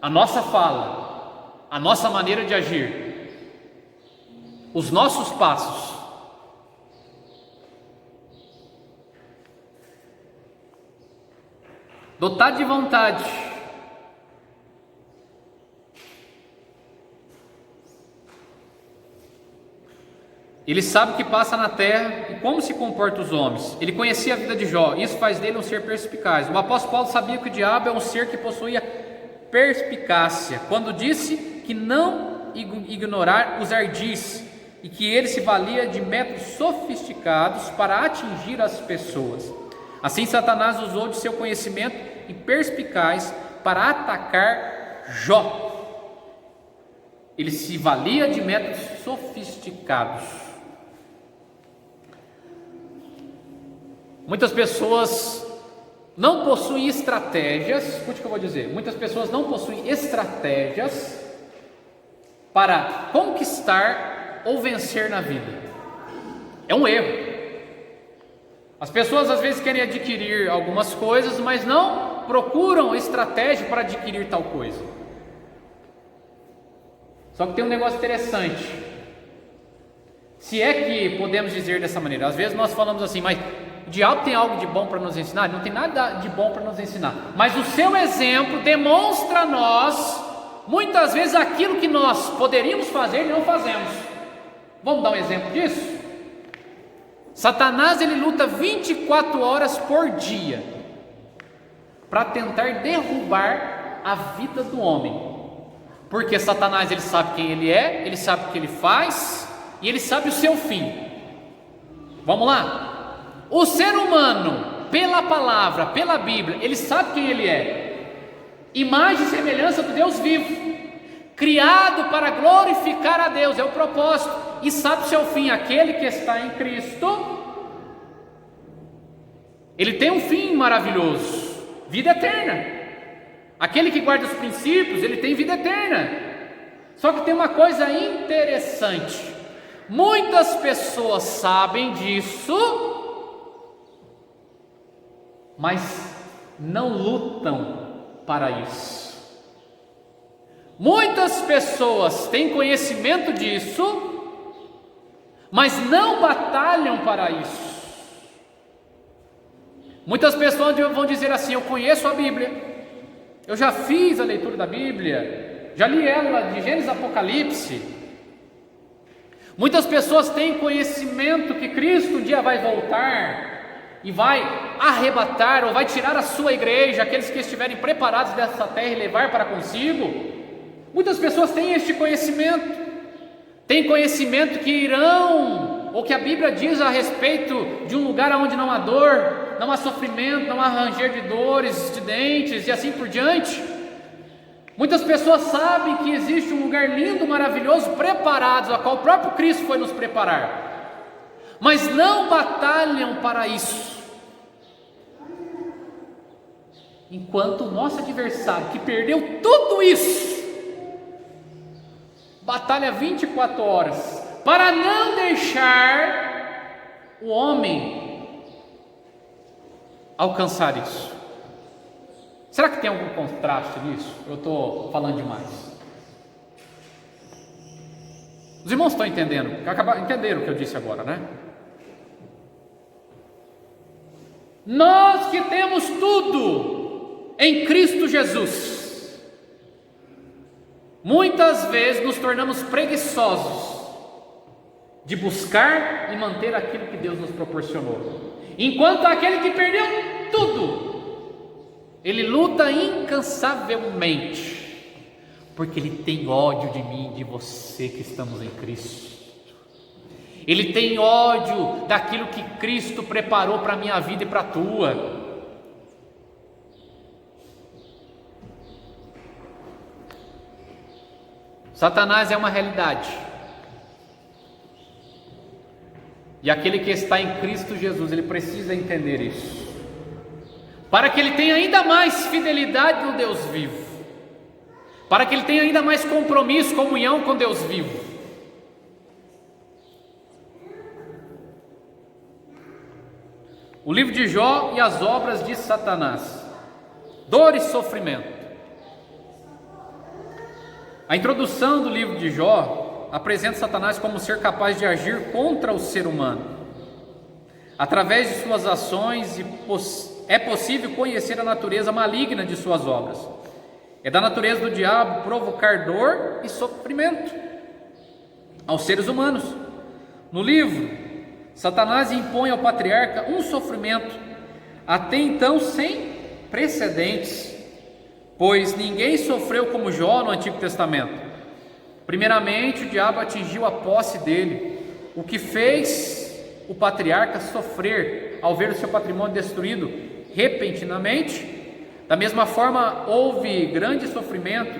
a nossa fala, a nossa maneira de agir, os nossos passos. Dotado de vontade, ele sabe o que passa na terra e como se comportam os homens. Ele conhecia a vida de Jó, isso faz dele um ser perspicaz. O apóstolo Paulo sabia que o diabo é um ser que possuía perspicácia, quando disse que não ignorar os ardis, e que ele se valia de métodos sofisticados para atingir as pessoas. Assim Satanás usou de seu conhecimento e perspicaz para atacar Jó. Ele se valia de métodos sofisticados. Muitas pessoas não possuem estratégias, escute o que eu vou dizer, muitas pessoas não possuem estratégias para conquistar ou vencer na vida. É um erro. As pessoas às vezes querem adquirir algumas coisas, mas não procuram estratégia para adquirir tal coisa. Só que tem um negócio interessante. Se é que podemos dizer dessa maneira, às vezes nós falamos assim, mas o diabo tem algo de bom para nos ensinar? Ele não tem nada de bom para nos ensinar, mas o seu exemplo demonstra a nós, muitas vezes, aquilo que nós poderíamos fazer e não fazemos. Vamos dar um exemplo disso? Satanás, ele luta 24 horas por dia para tentar derrubar a vida do homem. Porque Satanás, ele sabe quem ele é, ele sabe o que ele faz e ele sabe o seu fim. Vamos lá? O ser humano, pela palavra, pela Bíblia, ele sabe quem ele é. Imagem e semelhança do Deus vivo, criado para glorificar a Deus, é o propósito, e sabe o seu fim. Aquele que está em Cristo, ele tem um fim maravilhoso, vida eterna. Aquele que guarda os princípios, ele tem vida eterna. Só que tem uma coisa interessante: muitas pessoas sabem disso, mas não lutam para isso. Muitas pessoas têm conhecimento disso, mas não batalham para isso. Muitas pessoas vão dizer assim: eu conheço a Bíblia, eu já fiz a leitura da Bíblia, já li ela de Gênesis a Apocalipse. Muitas pessoas têm conhecimento que Cristo um dia vai voltar e vai arrebatar ou vai tirar a sua igreja, aqueles que estiverem preparados dessa terra, e levar para consigo. Muitas pessoas têm este conhecimento, têm conhecimento que irão, ou que a Bíblia diz a respeito de um lugar onde não há dor, não há sofrimento, não há ranger de dores, de dentes e assim por diante. Muitas pessoas sabem que existe um lugar lindo, maravilhoso, preparados, a qual o próprio Cristo foi nos preparar, mas não batalham para isso. Enquanto o nosso adversário, que perdeu tudo isso, batalha 24 horas para não deixar o homem alcançar isso. Será que tem algum contraste nisso? Eu estou falando demais. Os irmãos estão entendendo? Entenderam o que eu disse agora, né? Nós que temos tudo em Cristo Jesus, muitas vezes nos tornamos preguiçosos de buscar e manter aquilo que Deus nos proporcionou, enquanto aquele que perdeu tudo, ele luta incansavelmente, porque ele tem ódio de mim e de você que estamos em Cristo. Ele tem ódio daquilo que Cristo preparou para a minha vida e para a tua. Satanás é uma realidade. E aquele que está em Cristo Jesus, ele precisa entender isso, para que ele tenha ainda mais fidelidade no Deus vivo, para que ele tenha ainda mais compromisso, comunhão com Deus vivo. O livro de Jó e as obras de Satanás, dor e sofrimento. A introdução do livro de Jó apresenta Satanás como ser capaz de agir contra o ser humano. Através de suas ações é possível conhecer a natureza maligna de suas obras. É da natureza do diabo provocar dor e sofrimento aos seres humanos. No livro, Satanás impõe ao patriarca um sofrimento até então sem precedentes, pois ninguém sofreu como Jó no Antigo Testamento. Primeiramente, o diabo atingiu a posse dele, o que fez o patriarca sofrer ao ver o seu patrimônio destruído repentinamente. Da mesma forma, houve grande sofrimento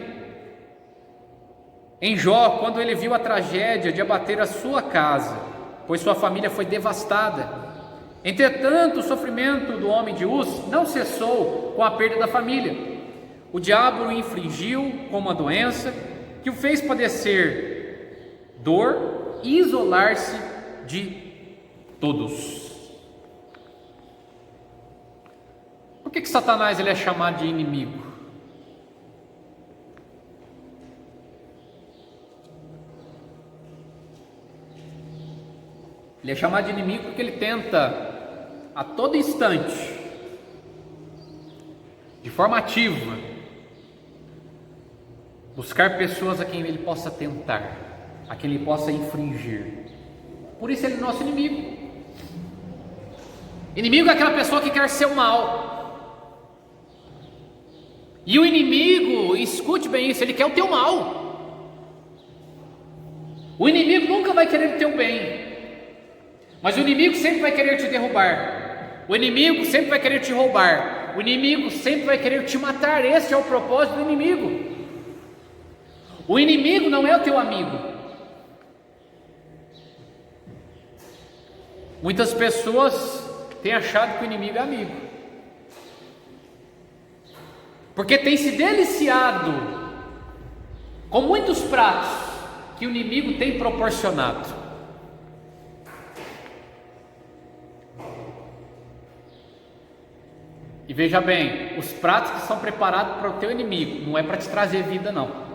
em Jó quando ele viu a tragédia de abater a sua casa, pois sua família foi devastada. Entretanto, o sofrimento do homem de Uz não cessou com a perda da família. O diabo o infligiu com uma doença que o fez padecer dor e isolar-se de todos. Por que Satanás ele é chamado de inimigo? Ele é chamado de inimigo porque ele tenta a todo instante, de forma ativa, buscar pessoas a quem ele possa tentar, a quem ele possa infringir. Por isso ele é nosso inimigo. Inimigo é aquela pessoa que quer ser o mal. E o inimigo, escute bem isso, ele quer o teu mal. O inimigo nunca vai querer o teu bem. Mas o inimigo sempre vai querer te derrubar. O inimigo sempre vai querer te roubar. O inimigo sempre vai querer te matar. Esse é o propósito do inimigo. O inimigo não é o teu amigo. Muitas pessoas têm achado que o inimigo é amigo, porque tem se deliciado com muitos pratos que o inimigo tem proporcionado. E veja bem, os pratos que são preparados para o teu inimigo, não é para te trazer vida não.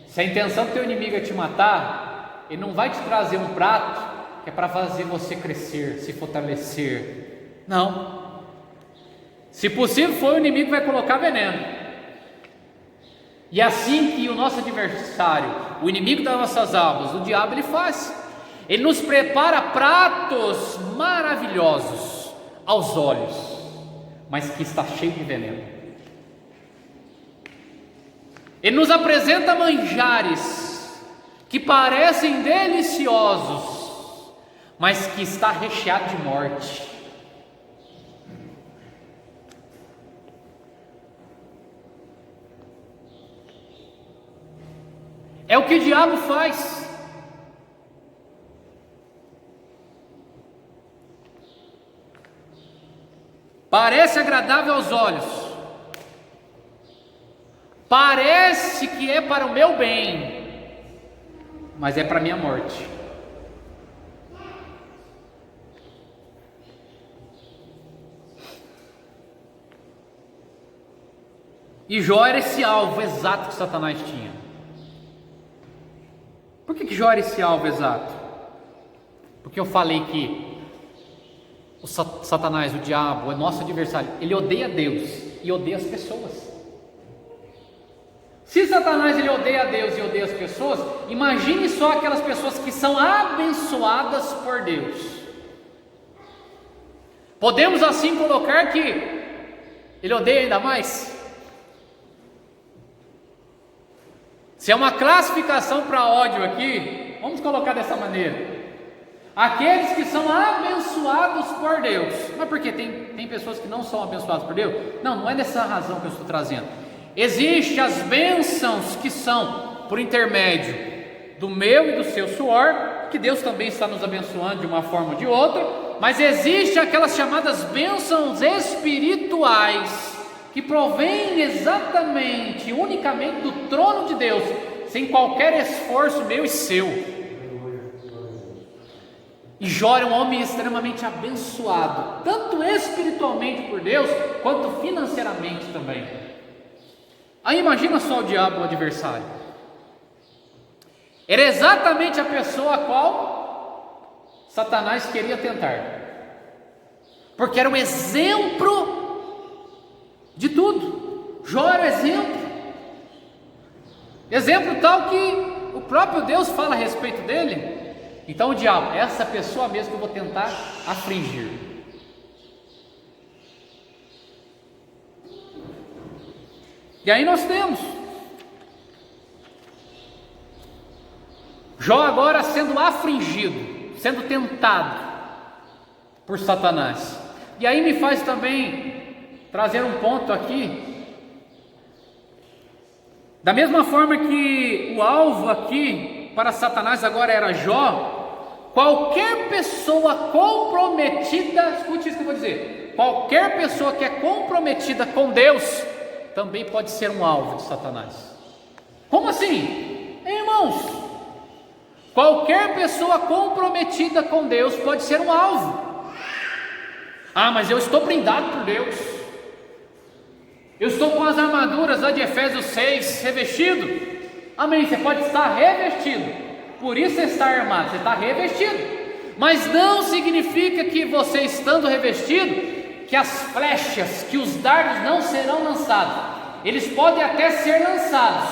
Se a intenção do teu inimigo é te matar, ele não vai te trazer um prato que é para fazer você crescer, se fortalecer. Não. Se possível for, o inimigo vai colocar veneno. E assim que o nosso adversário, o inimigo das nossas almas, o diabo, ele faz. Ele nos prepara pratos maravilhosos aos olhos, mas que está cheio de veneno. Ele nos apresenta manjares que parecem deliciosos, mas que está recheado de morte. É o que o diabo faz. Parece agradável aos olhos, parece que é para o meu bem, mas é para a minha morte. E Jó era esse alvo exato que Satanás tinha. que Jó era esse alvo exato? Porque eu falei que o Satanás, o diabo, o nosso adversário, ele odeia Deus e odeia as pessoas. Se Satanás ele odeia Deus e odeia as pessoas, imagine só aquelas pessoas que são abençoadas por Deus. Podemos assim colocar que ele odeia ainda mais? Se é uma classificação para ódio aqui, vamos colocar dessa maneira: aqueles que são abençoados por Deus. Mas por quê? Tem pessoas que não são abençoadas por Deus? Não é dessa razão que eu estou trazendo. Existem as bênçãos que são por intermédio do meu e do seu suor, que Deus também está nos abençoando de uma forma ou de outra, mas existem aquelas chamadas bênçãos espirituais, que provêm exatamente, unicamente do trono de Deus, sem qualquer esforço meu e seu. E Jó era um homem extremamente abençoado, tanto espiritualmente por Deus, quanto financeiramente também. Aí imagina só o diabo, o adversário. Era exatamente a pessoa a qual Satanás queria tentar, porque era um exemplo de tudo. Jó era exemplo tal que o próprio Deus fala a respeito dele. Então o diabo, essa pessoa mesmo que eu vou tentar afligir. E aí nós temos Jó agora sendo afligido, sendo tentado por Satanás. E aí me faz também trazer um ponto aqui. Da mesma forma que o alvo aqui para Satanás agora era Jó, qualquer pessoa comprometida, escute isso que eu vou dizer, qualquer pessoa que é comprometida com Deus, também pode ser um alvo de Satanás. Como assim? Irmãos, qualquer pessoa comprometida com Deus pode ser um alvo. Ah, mas eu estou blindado por Deus, eu estou com as armaduras lá de Efésios 6, revestido. Amém, você pode estar revestido, por isso você está armado, você está revestido, mas não significa que você estando revestido, que as flechas, que os dardos não serão lançados. Eles podem até ser lançados,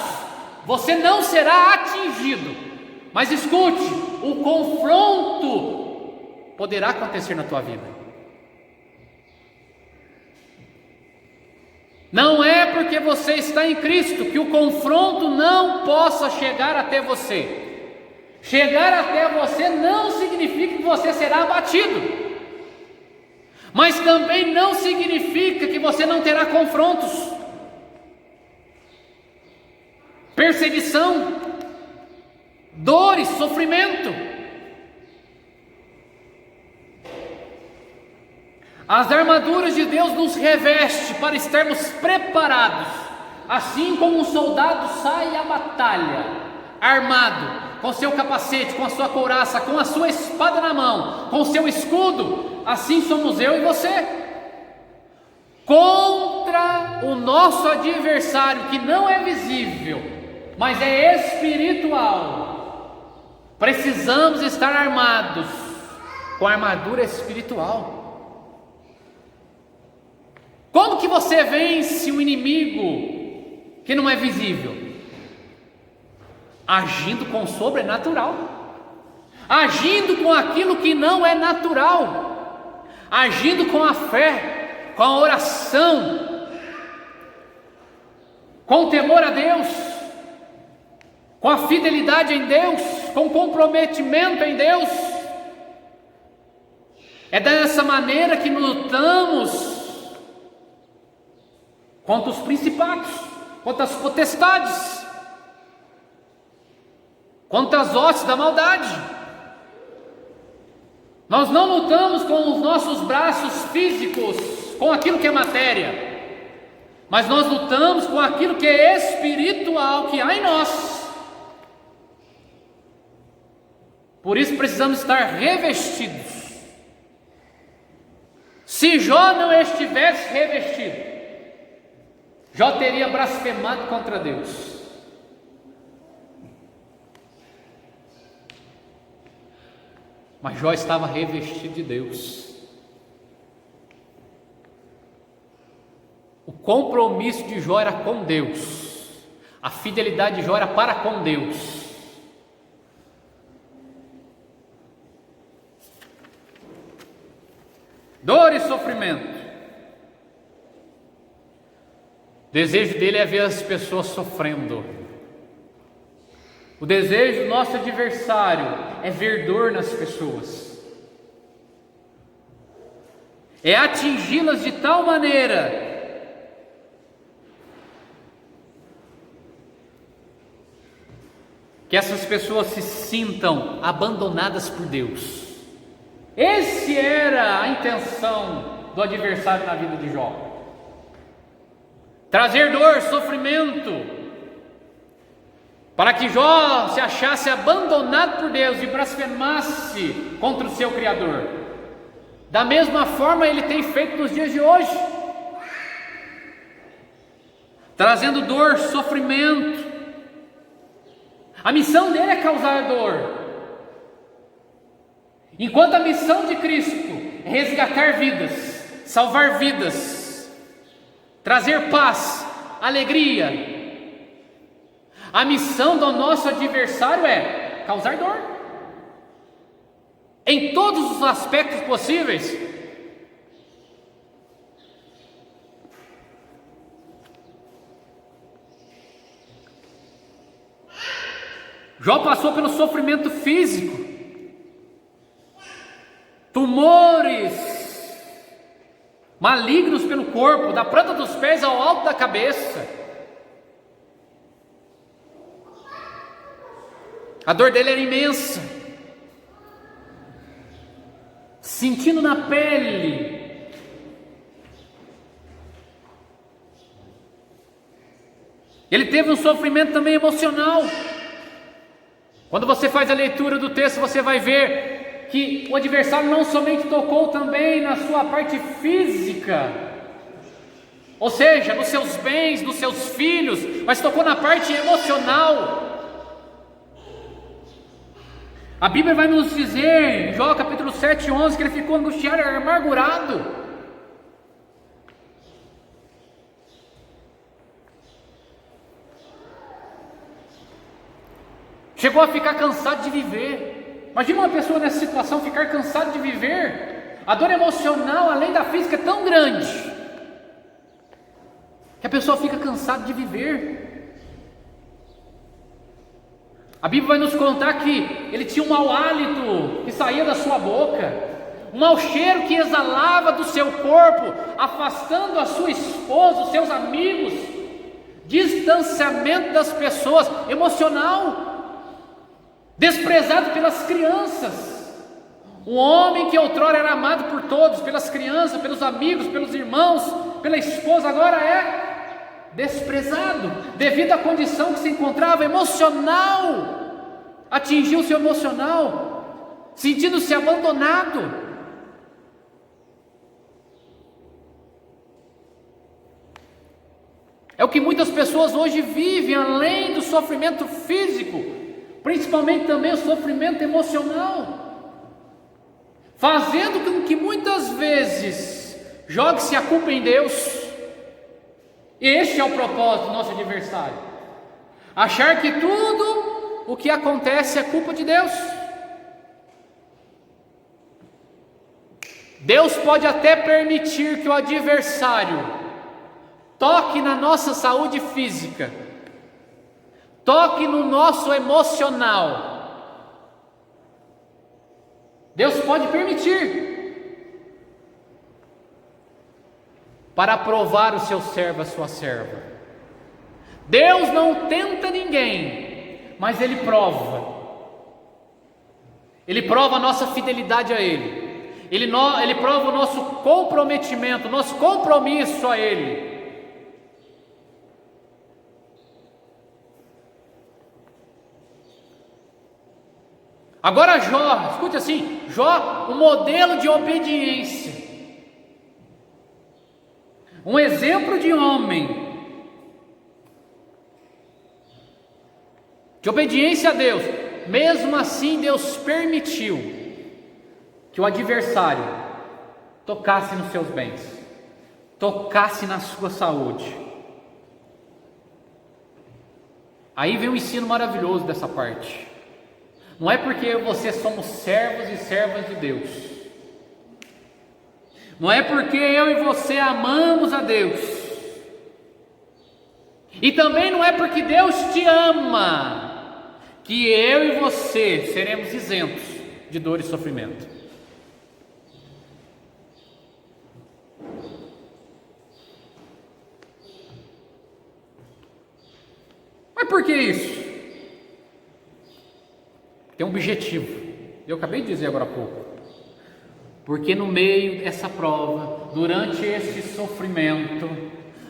você não será atingido, mas escute, o confronto poderá acontecer na tua vida. Não é porque você está em Cristo que o confronto não possa chegar até você. Chegar até você não significa que você será abatido, mas também não significa que você não terá confrontos, perseguição, dores, sofrimento. As armaduras de Deus nos reveste para estarmos preparados, assim como um soldado sai à batalha, armado, com seu capacete, com a sua couraça, com a sua espada na mão, com seu escudo. Assim somos eu e você, contra o nosso adversário, que não é visível, mas é espiritual. Precisamos estar armados com a armadura espiritual. Como que você vence o inimigo que não é visível? Agindo com o sobrenatural, agindo com aquilo que não é natural, agindo com a fé, com a oração, com o temor a Deus, com a fidelidade em Deus, com o comprometimento em Deus. É dessa maneira que lutamos contra os principados, contra as potestades, contra as hostes da maldade. Nós não lutamos com os nossos braços físicos, com aquilo que é matéria, mas nós lutamos com aquilo que é espiritual, que há em nós. Por isso precisamos estar revestidos. Se Jó não estivesse revestido, Jó teria blasfemado contra Deus. mas Jó estava revestido de Deus. O compromisso de Jó era com Deus, a fidelidade de Jó era para com Deus. Dor e sofrimento. O desejo dele é ver as pessoas sofrendo. O desejo do nosso adversário é ver dor nas pessoas, é atingi-las de tal maneira que essas pessoas se sintam abandonadas por Deus. Esse era a intenção do adversário na vida de Jó. Trazer dor, sofrimento, para que Jó se achasse abandonado por Deus e blasfemasse contra o seu Criador. Da mesma forma ele tem feito nos dias de hoje, trazendo dor, sofrimento. A missão dele é causar dor, enquanto a missão de Cristo é resgatar vidas, salvar vidas, trazer paz, alegria. A missão do nosso adversário é causar dor, em todos os aspectos possíveis. Jó passou pelo sofrimento físico, tumores malignos pelo corpo, da planta dos pés ao alto da cabeça. A dor dele era imensa, sentindo na pele. Ele teve um sofrimento também emocional. Quando você faz a leitura do texto, você vai ver que o adversário não somente tocou também na sua parte física, ou seja, nos seus bens, nos seus filhos, mas tocou na parte emocional. A Bíblia vai nos dizer, em Jó capítulo 7, 11, que ele ficou angustiado e amargurado. Chegou a ficar cansado de viver. Imagina uma pessoa nessa situação ficar cansado de viver. A dor emocional, além da física, é tão grande que a pessoa fica cansada de viver. A Bíblia vai nos contar que ele tinha um mau hálito que saía da sua boca, um mau cheiro que exalava do seu corpo, afastando a sua esposa, os seus amigos, distanciamento das pessoas, emocional, desprezado pelas crianças. Um homem que outrora era amado por todos, pelas crianças, pelos amigos, pelos irmãos, pela esposa, agora é desprezado, devido à condição que se encontrava emocional. Atingiu o seu emocional, sentindo-se abandonado. É o que muitas pessoas hoje vivem, além do sofrimento físico, principalmente também o sofrimento emocional, fazendo com que muitas vezes jogue-se a culpa em Deus. Este é o propósito do nosso adversário, achar que tudo o que acontece é culpa de Deus. Deus pode até permitir que o adversário toque na nossa saúde física, toque no nosso emocional. Deus pode permitir, para provar o seu servo, a sua serva. Deus não tenta ninguém, mas Ele prova. Ele prova a nossa fidelidade a Ele. Ele prova o nosso comprometimento, nosso compromisso a Ele. Agora Jó, escute assim, Jó, um modelo de obediência, um exemplo de homem, de obediência a Deus. Mesmo assim Deus permitiu que o adversário tocasse nos seus bens, tocasse na sua saúde. Aí vem um ensino maravilhoso dessa parte. Não é porque eu e você somos servos e servas de Deus, não é porque eu e você amamos a Deus, e também não é porque Deus te ama, que eu e você seremos isentos de dor e sofrimento. Mas por que isso? Tem um objetivo, eu acabei de dizer agora há pouco. Porque no meio dessa prova, durante este sofrimento,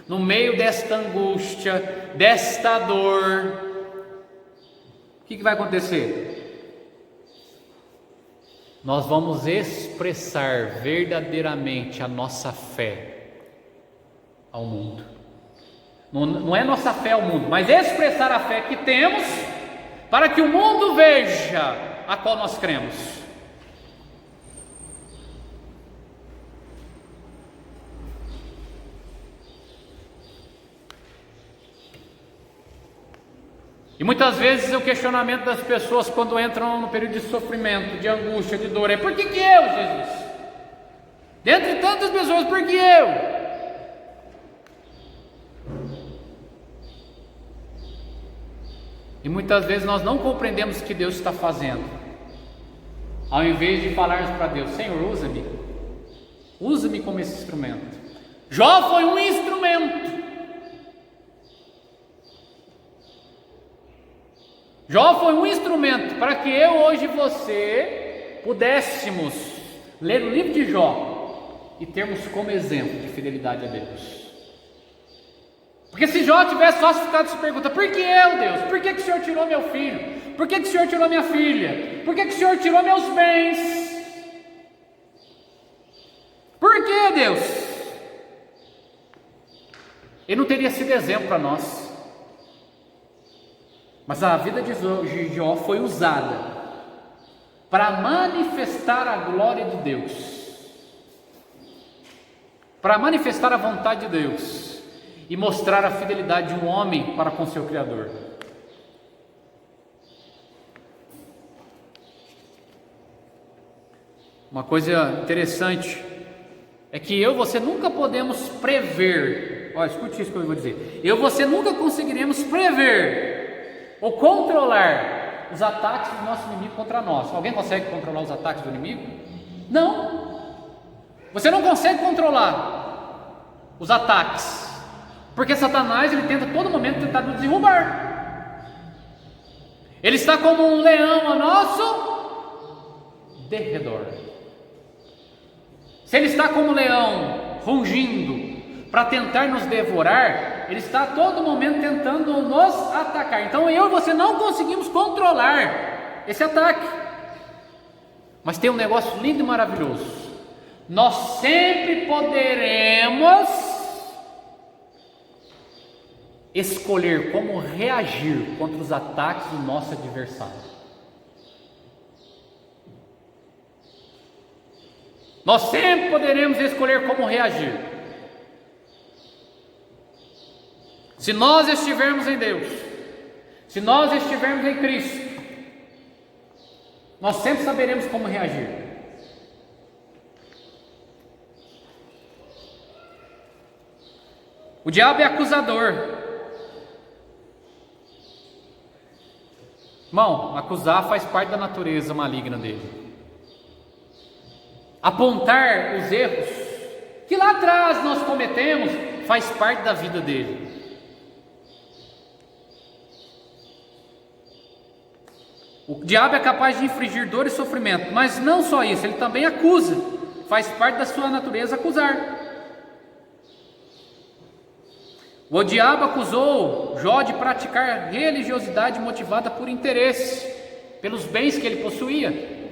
no meio desta angústia, desta dor, o que vai acontecer? Nós vamos expressar verdadeiramente a nossa fé ao mundo. Não é nossa fé ao mundo, mas expressar a fé que temos, para que o mundo veja a qual nós cremos. E muitas vezes o questionamento das pessoas quando entram no período de sofrimento, de angústia, de dor, é: por que eu, Jesus? Dentre tantas pessoas, por que eu? E muitas vezes nós não compreendemos o que Deus está fazendo. Ao invés de falarmos para Deus: Senhor, usa-me como esse instrumento. Jó foi um instrumento. Jó foi um instrumento para que eu, hoje, e você pudéssemos ler o livro de Jó e termos como exemplo de fidelidade a Deus. Porque se Jó tivesse só ficado se perguntando: por que eu, Deus? Por que o Senhor tirou meu filho? Por que o Senhor tirou minha filha? Por que o Senhor tirou meus bens? Por que, Deus? Ele não teria sido exemplo para nós. Mas a vida de Jó foi usada para manifestar a glória de Deus, para manifestar a vontade de Deus e mostrar a fidelidade de um homem para com seu Criador. Uma coisa interessante é que eu e você nunca podemos prever, escute isso que eu vou dizer, eu e você nunca conseguiremos prever ou controlar os ataques do nosso inimigo contra nós. Alguém consegue controlar os ataques do inimigo? Não. Você não consegue controlar os ataques, porque Satanás, ele tenta a todo momento tentar nos derrubar. Ele está como um leão a nosso derredor. Se ele está como um leão rugindo para tentar nos devorar, ele está a todo momento tentando nos atacar. Então eu e você não conseguimos controlar esse ataque. Mas tem um negócio lindo e maravilhoso: nós sempre poderemos escolher como reagir contra os ataques do nosso adversário. Nós sempre poderemos escolher como reagir. Se nós estivermos em Deus, se nós estivermos em Cristo, nós sempre saberemos como reagir. O diabo é acusador. Irmão, acusar faz parte da natureza maligna dele. Apontar os erros que lá atrás nós cometemos faz parte da vida dele. O diabo é capaz de infligir dor e sofrimento, mas não só isso, ele também acusa. Faz parte da sua natureza acusar. O diabo acusou Jó de praticar religiosidade motivada por interesse, pelos bens que ele possuía.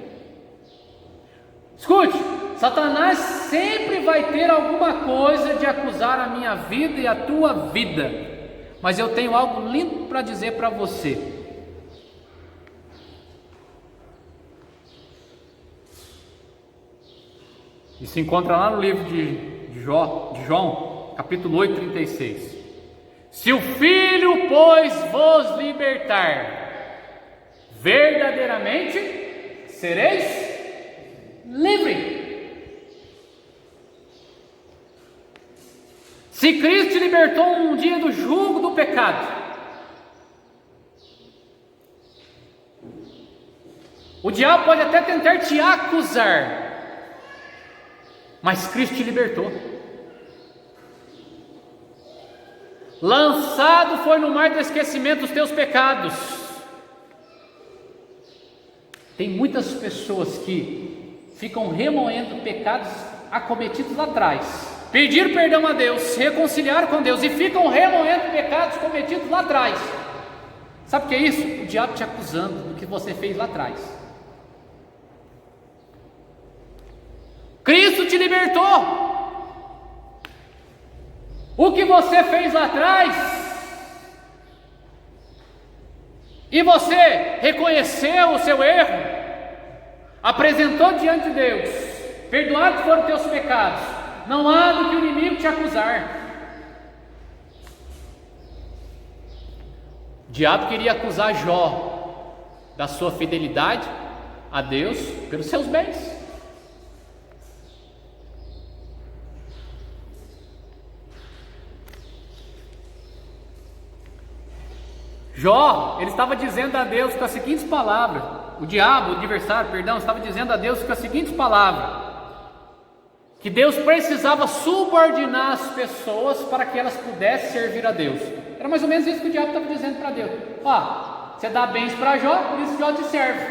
Escute, Satanás sempre vai ter alguma coisa de acusar a minha vida e a tua vida, mas eu tenho algo lindo para dizer para você. E se encontra lá no livro de João, capítulo 8, 36. Se o Filho, pois, vos libertar, verdadeiramente sereis livres. Se Cristo te libertou um dia do jugo do pecado, o diabo pode até tentar te acusar, mas Cristo te libertou. Lançado foi no mar do esquecimento dos teus pecados. Tem muitas pessoas que ficam remoendo pecados acometidos lá atrás. Pediram perdão a Deus, se reconciliaram com Deus e ficam remoendo pecados cometidos lá atrás. Sabe o que é isso? O diabo te acusando do que você fez lá atrás. Cristo te libertou. O que você fez lá atrás, e você reconheceu o seu erro, apresentou diante de Deus, perdoados foram os teus pecados, não há do que o inimigo te acusar. O diabo queria acusar Jó da sua fidelidade a Deus pelos seus bens. Jó, ele estava dizendo a Deus com as seguintes palavras, o diabo, o adversário, perdão, estava dizendo a Deus com as seguintes palavras, que Deus precisava subordinar as pessoas para que elas pudessem servir a Deus. Era mais ou menos isso que o diabo estava dizendo para Deus. Você dá bens para Jó, por isso Jó te serve.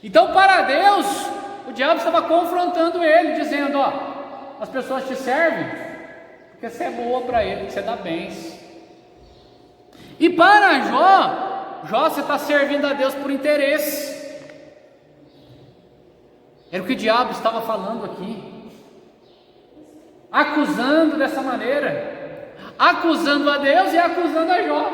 Então, para Deus, o diabo estava confrontando ele, dizendo: as pessoas te servem porque você é boa para ele, porque você dá bens. E para Jó, você está servindo a Deus por interesse. Era o que o diabo estava falando aqui, acusando dessa maneira, acusando a Deus e acusando a Jó.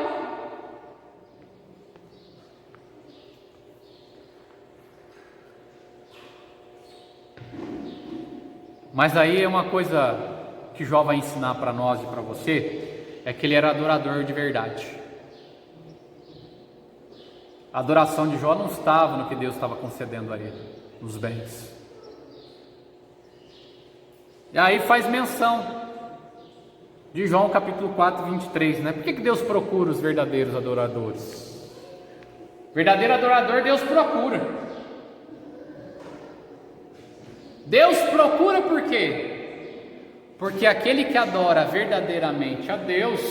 Mas aí é uma coisa que Jó vai ensinar para nós e para você, é que ele era adorador de verdade. A adoração de Jó não estava no que Deus estava concedendo a ele, nos bens. E aí faz menção de João capítulo 4, 23, né? Por que Deus procura os verdadeiros adoradores? Verdadeiro adorador Deus procura. Deus procura por quê? Porque aquele que adora verdadeiramente a Deus,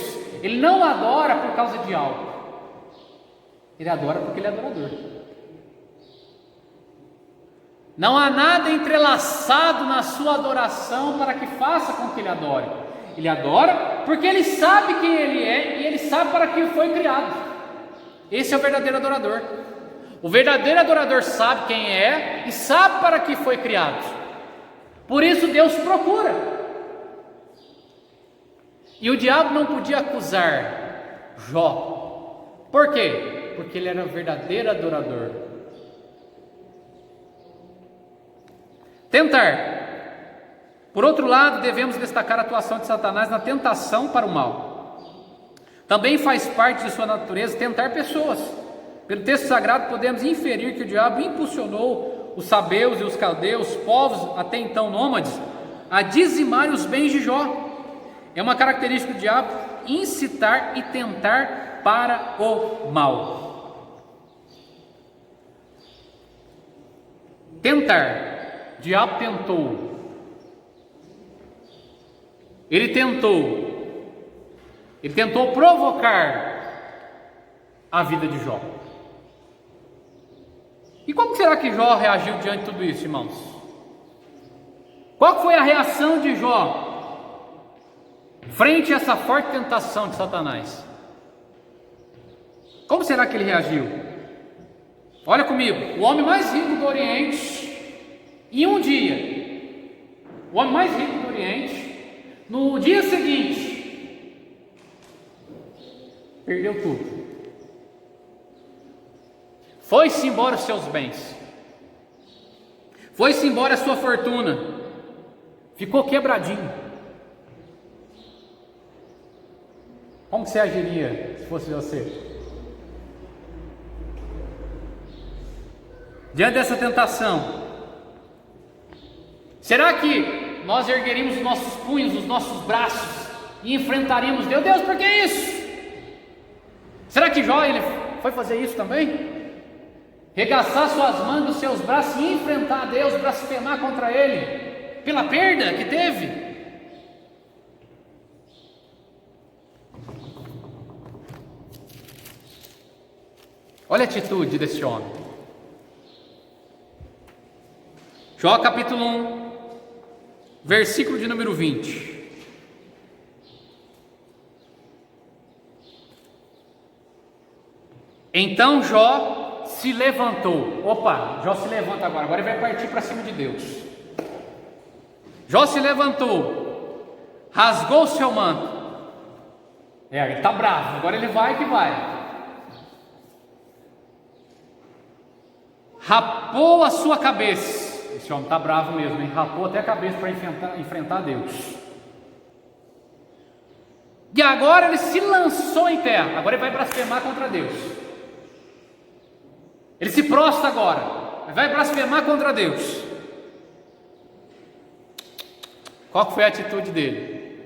ele não adora por causa de algo. Ele adora porque ele é adorador. Não há nada entrelaçado na sua adoração para que faça com que ele adore. Ele adora porque ele sabe quem ele é e ele sabe para que foi criado. Esse é o verdadeiro adorador. O verdadeiro adorador sabe quem é e sabe para que foi criado. Por isso Deus procura. E o diabo não podia acusar Jó. Por quê? Porque ele era um verdadeiro adorador. Tentar. Por outro lado, devemos destacar a atuação de Satanás na tentação para o mal. Também faz parte de sua natureza tentar pessoas. Pelo texto sagrado podemos inferir que o diabo impulsionou os sabeus e os caldeus, povos até então nômades, a dizimarem os bens de Jó. É uma característica do diabo incitar e tentar para o mal. Tentar. O diabo tentou. Ele tentou provocar a vida de Jó. E como será que Jó reagiu diante de tudo isso, irmãos? Qual foi a reação de Jó frente a essa forte tentação de Satanás? Como será que ele reagiu? Olha comigo, o homem mais rico do Oriente, em um dia, o homem mais rico do Oriente, no dia seguinte, perdeu tudo. Foi-se embora os seus bens, foi-se embora a sua fortuna, ficou quebradinho. Como você agiria se fosse você? Diante dessa tentação, será que nós ergueríamos os nossos punhos, os nossos braços e enfrentaríamos Deus? Deus, por que isso? Será que Jó ele foi fazer isso também? Regaçar suas mãos dos seus braços e enfrentar Deus, blasfemar contra Ele, pela perda que teve? Olha a atitude desse homem. Jó capítulo 1, versículo de número 20. Então Jó se levantou. Opa, Jó se levanta agora ele vai partir para cima de Deus. Jó se levantou, rasgou o seu manto. Ele está bravo, agora ele vai que vai. Rapou a sua cabeça. Esse homem está bravo mesmo, hein? Rapou até a cabeça para enfrentar Deus. E agora ele se lançou em terra. Agora ele vai blasfemar contra Deus. Ele se prostra agora. Ele vai blasfemar contra Deus. Qual que foi a atitude dele?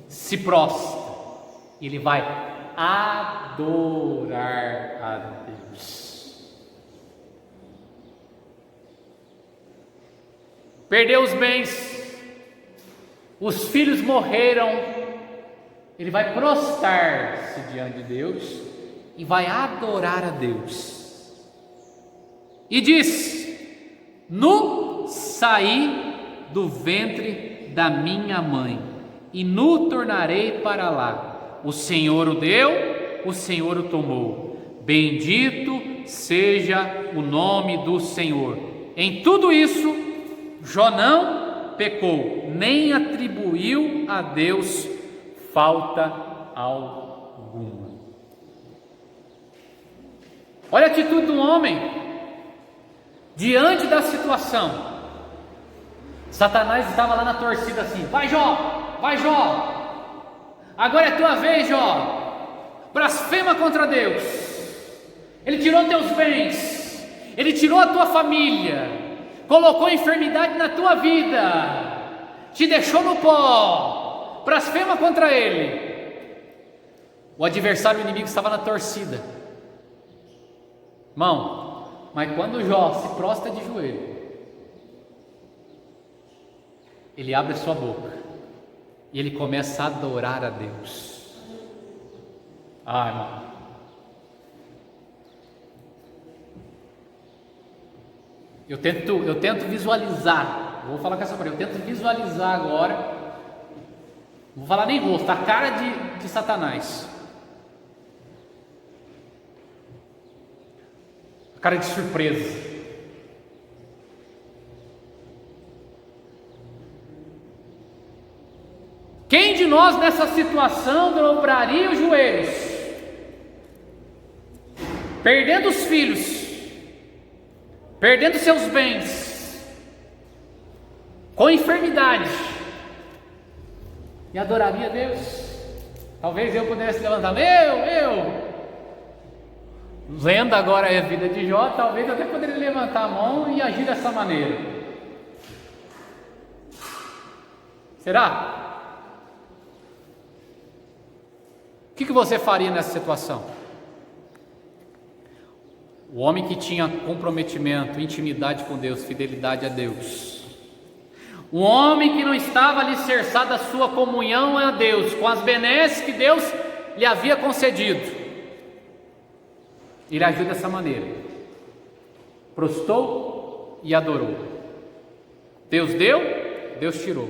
Se prostra. Ele vai adorar a Deus. Perdeu os bens, os filhos morreram, ele vai prostrar-se diante de Deus e vai adorar a Deus. E diz: nu saí do ventre da minha mãe, e nu tornarei para lá. O Senhor o deu, o Senhor o tomou. Bendito seja o nome do Senhor. Em tudo isso, Jó não pecou, nem atribuiu a Deus falta alguma. Olha a atitude do homem diante da situação. Satanás estava lá na torcida assim: vai Jó, agora é tua vez, Jó, blasfema contra Deus. Ele tirou teus bens, ele tirou a tua família, colocou enfermidade na tua vida, te deixou no pó, blasfema contra ele. O adversário, o inimigo, estava na torcida. Irmão, mas quando Jó se prostra de joelho, ele abre a sua boca e ele começa a adorar a Deus. Irmão, eu tento visualizar. Vou falar com essa mulher. Eu tento visualizar agora. Não vou falar nem rosto, a cara de Satanás, a cara de surpresa. Quem de nós nessa situação dobraria os joelhos, perdendo os filhos, perdendo seus bens, com enfermidade, e adoraria a Deus? Talvez eu pudesse levantar, lendo agora a vida de Jó, talvez eu até poderia levantar a mão e agir dessa maneira. Será? O que você faria nessa situação? O homem que tinha comprometimento, intimidade com Deus, fidelidade a Deus. O homem que não estava alicerçado a sua comunhão a Deus, com as benesses que Deus lhe havia concedido. Ele agiu dessa maneira. Prostrou e adorou. Deus deu, Deus tirou.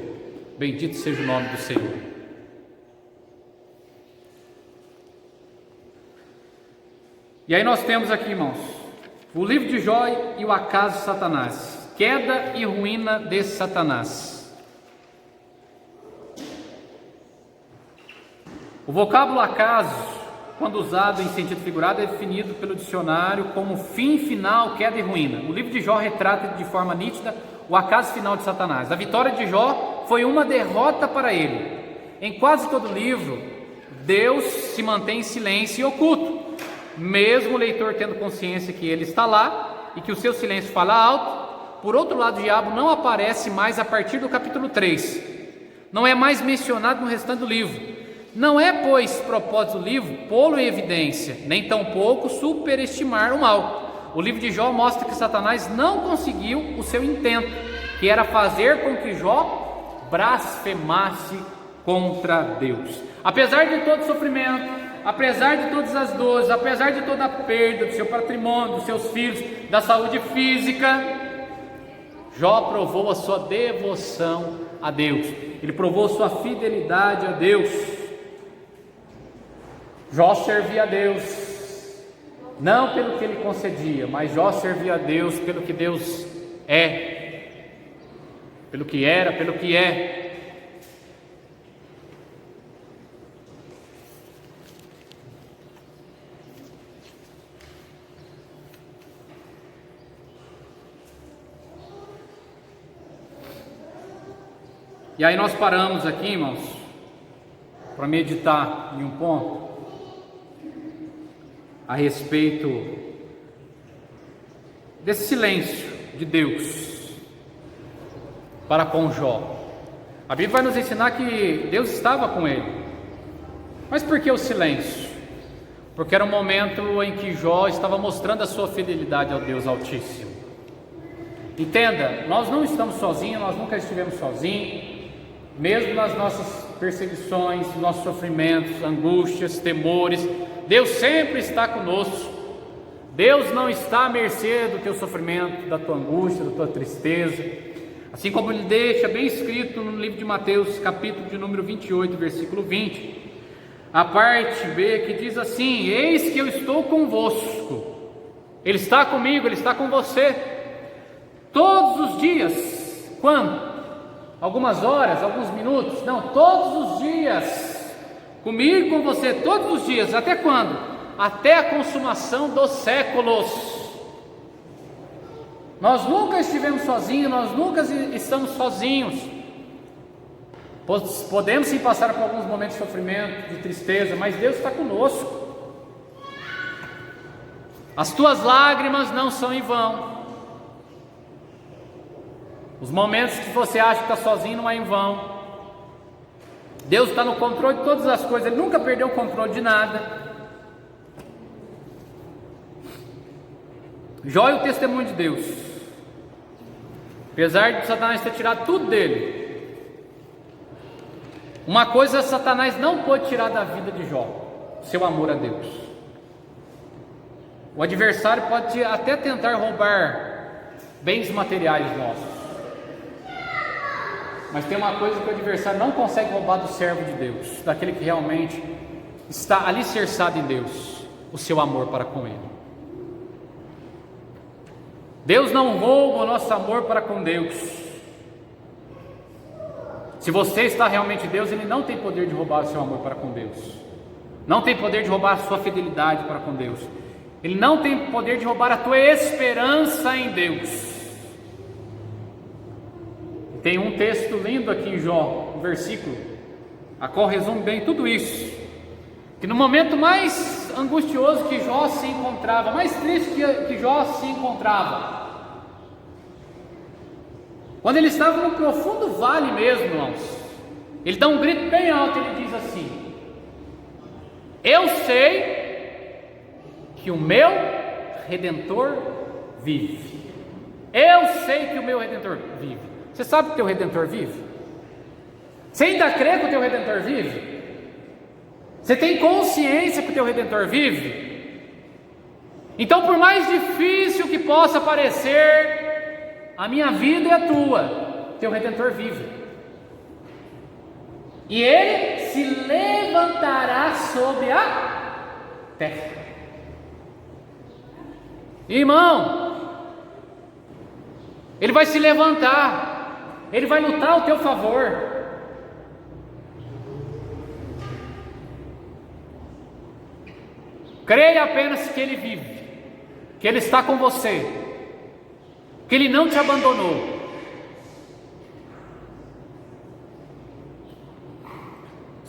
Bendito seja o nome do Senhor. E aí nós temos aqui, irmãos, o livro de Jó e o acaso de Satanás. Queda e ruína de Satanás. O vocábulo acaso, quando usado em sentido figurado, é definido pelo dicionário como fim final, queda e ruína. O livro de Jó retrata de forma nítida o acaso final de Satanás. A vitória de Jó foi uma derrota para ele. Em quase todo o livro, Deus se mantém em silêncio e oculto, mesmo o leitor tendo consciência que ele está lá e que o seu silêncio fala alto. Por outro lado, o diabo não aparece mais a partir do capítulo 3, não é mais mencionado no restante do livro. Não é, pois, propósito do livro pô-lo em evidência, nem tampouco superestimar o mal. O livro de Jó mostra que Satanás não conseguiu o seu intento, que era fazer com que Jó blasfemasse contra Deus. Apesar de todo sofrimento, apesar de todas as dores, apesar de toda a perda do seu patrimônio, dos seus filhos, da saúde física, Jó provou a sua devoção a Deus, ele provou sua fidelidade a Deus. Jó servia a Deus, não pelo que ele concedia, mas Jó servia a Deus pelo que Deus é, pelo que era, pelo que é. E aí nós paramos aqui, irmãos, para meditar em um ponto a respeito desse silêncio de Deus para com Jó. A Bíblia vai nos ensinar que Deus estava com ele. Mas por que o silêncio? Porque era um momento em que Jó estava mostrando a sua fidelidade ao Deus Altíssimo. Entenda, nós não estamos sozinhos, nós nunca estivemos sozinhos. Mesmo nas nossas perseguições, nossos sofrimentos, angústias, temores, Deus sempre está conosco. Deus não está à mercê do teu sofrimento, da tua angústia, da tua tristeza. Assim como ele deixa bem escrito no livro de Mateus, capítulo de número 28, versículo 20, a parte B, que diz assim: eis que eu estou convosco. Ele está comigo, ele está com você todos os dias. Quando? Algumas horas, alguns minutos? Não, todos os dias, comigo, com você, todos os dias. Até quando? Até a consumação dos séculos. Nós nunca estivemos sozinhos, nós nunca estamos sozinhos. Podemos sim passar por alguns momentos de sofrimento, de tristeza, mas Deus está conosco. As tuas lágrimas não são em vão. Os momentos que você acha que está sozinho não é em vão. Deus está no controle de todas as coisas, Ele nunca perdeu o controle de nada. Jó é o testemunho de Deus. Apesar de Satanás ter tirado tudo dele, uma coisa Satanás não pôde tirar da vida de Jó: seu amor a Deus. O adversário pode até tentar roubar bens materiais nossos, mas tem uma coisa que o adversário não consegue roubar do servo de Deus, daquele que realmente está alicerçado em Deus: o seu amor para com Ele. Deus não rouba o nosso amor para com Deus. Se você está realmente em Deus, Ele não tem poder de roubar o seu amor para com Deus, não tem poder de roubar a sua fidelidade para com Deus, Ele não tem poder de roubar a tua esperança em Deus. Tem um texto lindo aqui em Jó, um versículo, a qual resume bem tudo isso. Que no momento mais angustioso que Jó se encontrava, mais triste que Jó se encontrava, quando ele estava no profundo vale mesmo, irmãos, ele dá um grito bem alto, ele diz assim: eu sei que o meu Redentor vive. Eu sei que o meu Redentor vive. Você sabe que o teu Redentor vive? Você ainda crê que o teu Redentor vive? Você tem consciência que o teu Redentor vive? Então, por mais difícil que possa parecer a minha vida e a tua, teu Redentor vive. E Ele se levantará sobre a terra. Irmão, Ele vai se levantar. Ele vai lutar ao teu favor. Creia apenas que Ele vive, que Ele está com você, que Ele não te abandonou,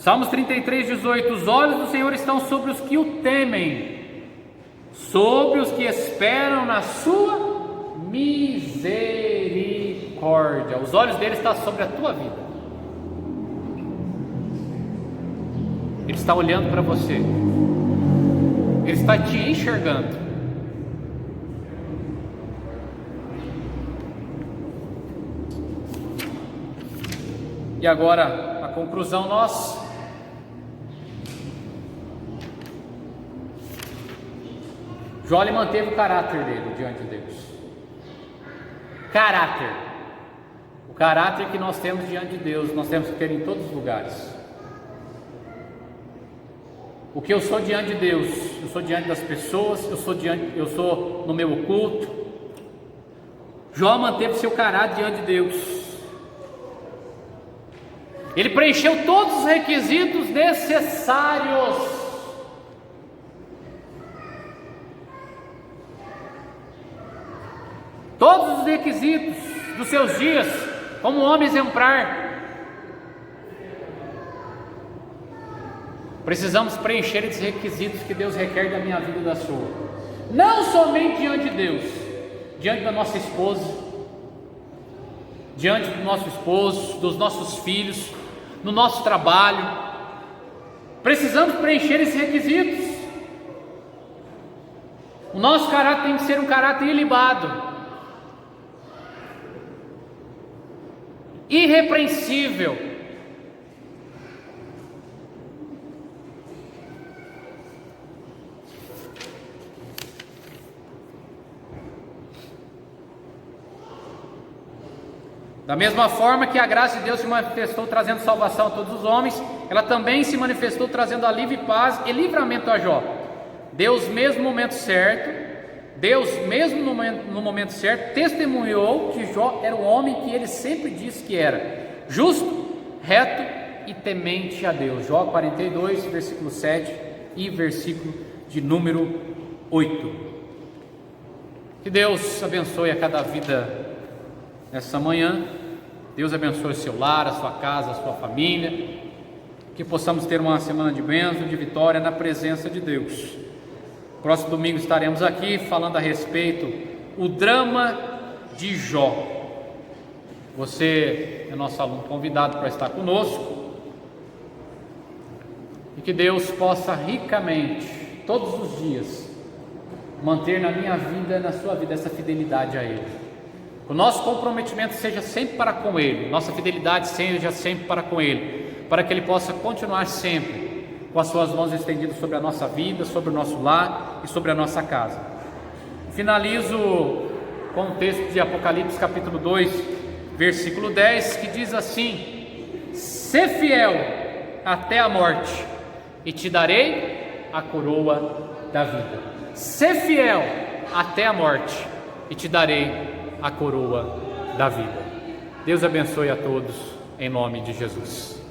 Salmos 33:18: os olhos do Senhor estão sobre os que o temem, sobre os que esperam na sua misericórdia. Os olhos dele estão sobre a tua vida. Ele está olhando para você. Ele está te enxergando. E agora a conclusão nossa. Jó manteve o caráter dele diante de Deus. Caráter. O caráter que nós temos diante de Deus, nós temos que ter em todos os lugares. O que eu sou diante de Deus, eu sou diante das pessoas, eu sou no meu culto. Jó manteve seu caráter diante de Deus. Ele preencheu todos os requisitos necessários. Todos os requisitos dos seus dias, como homem exemplar. Precisamos preencher esses requisitos que Deus requer da minha vida e da sua. Não somente diante de Deus, diante da nossa esposa, diante do nosso esposo, dos nossos filhos, no nosso trabalho. Precisamos preencher esses requisitos. O nosso caráter tem que ser um caráter ilibado, irrepreensível. Da mesma forma que a graça de Deus se manifestou trazendo salvação a todos os homens, ela também se manifestou trazendo alívio e paz e livramento a Jó. Deus mesmo no momento certo, testemunhou que Jó era o homem que ele sempre disse que era, justo, reto e temente a Deus. Jó 42, versículo 7 e versículo de número 8. Que Deus abençoe a cada vida nessa manhã. Deus abençoe o seu lar, a sua casa, a sua família. Que possamos ter uma semana de bênção, de vitória na presença de Deus. Próximo domingo estaremos aqui falando a respeito o drama de Jó. Você é nosso aluno convidado para estar conosco. E que Deus possa ricamente, todos os dias, manter na minha vida e na sua vida essa fidelidade a Ele. O nosso comprometimento seja sempre para com Ele, nossa fidelidade seja sempre para com Ele, para que Ele possa continuar sempre com as suas mãos estendidas sobre a nossa vida, sobre o nosso lar e sobre a nossa casa. Finalizo com o texto de Apocalipse capítulo 2, versículo 10, que diz assim: sê fiel até a morte e te darei a coroa da vida. Sê fiel até a morte e te darei a coroa da vida. Deus abençoe a todos, em nome de Jesus.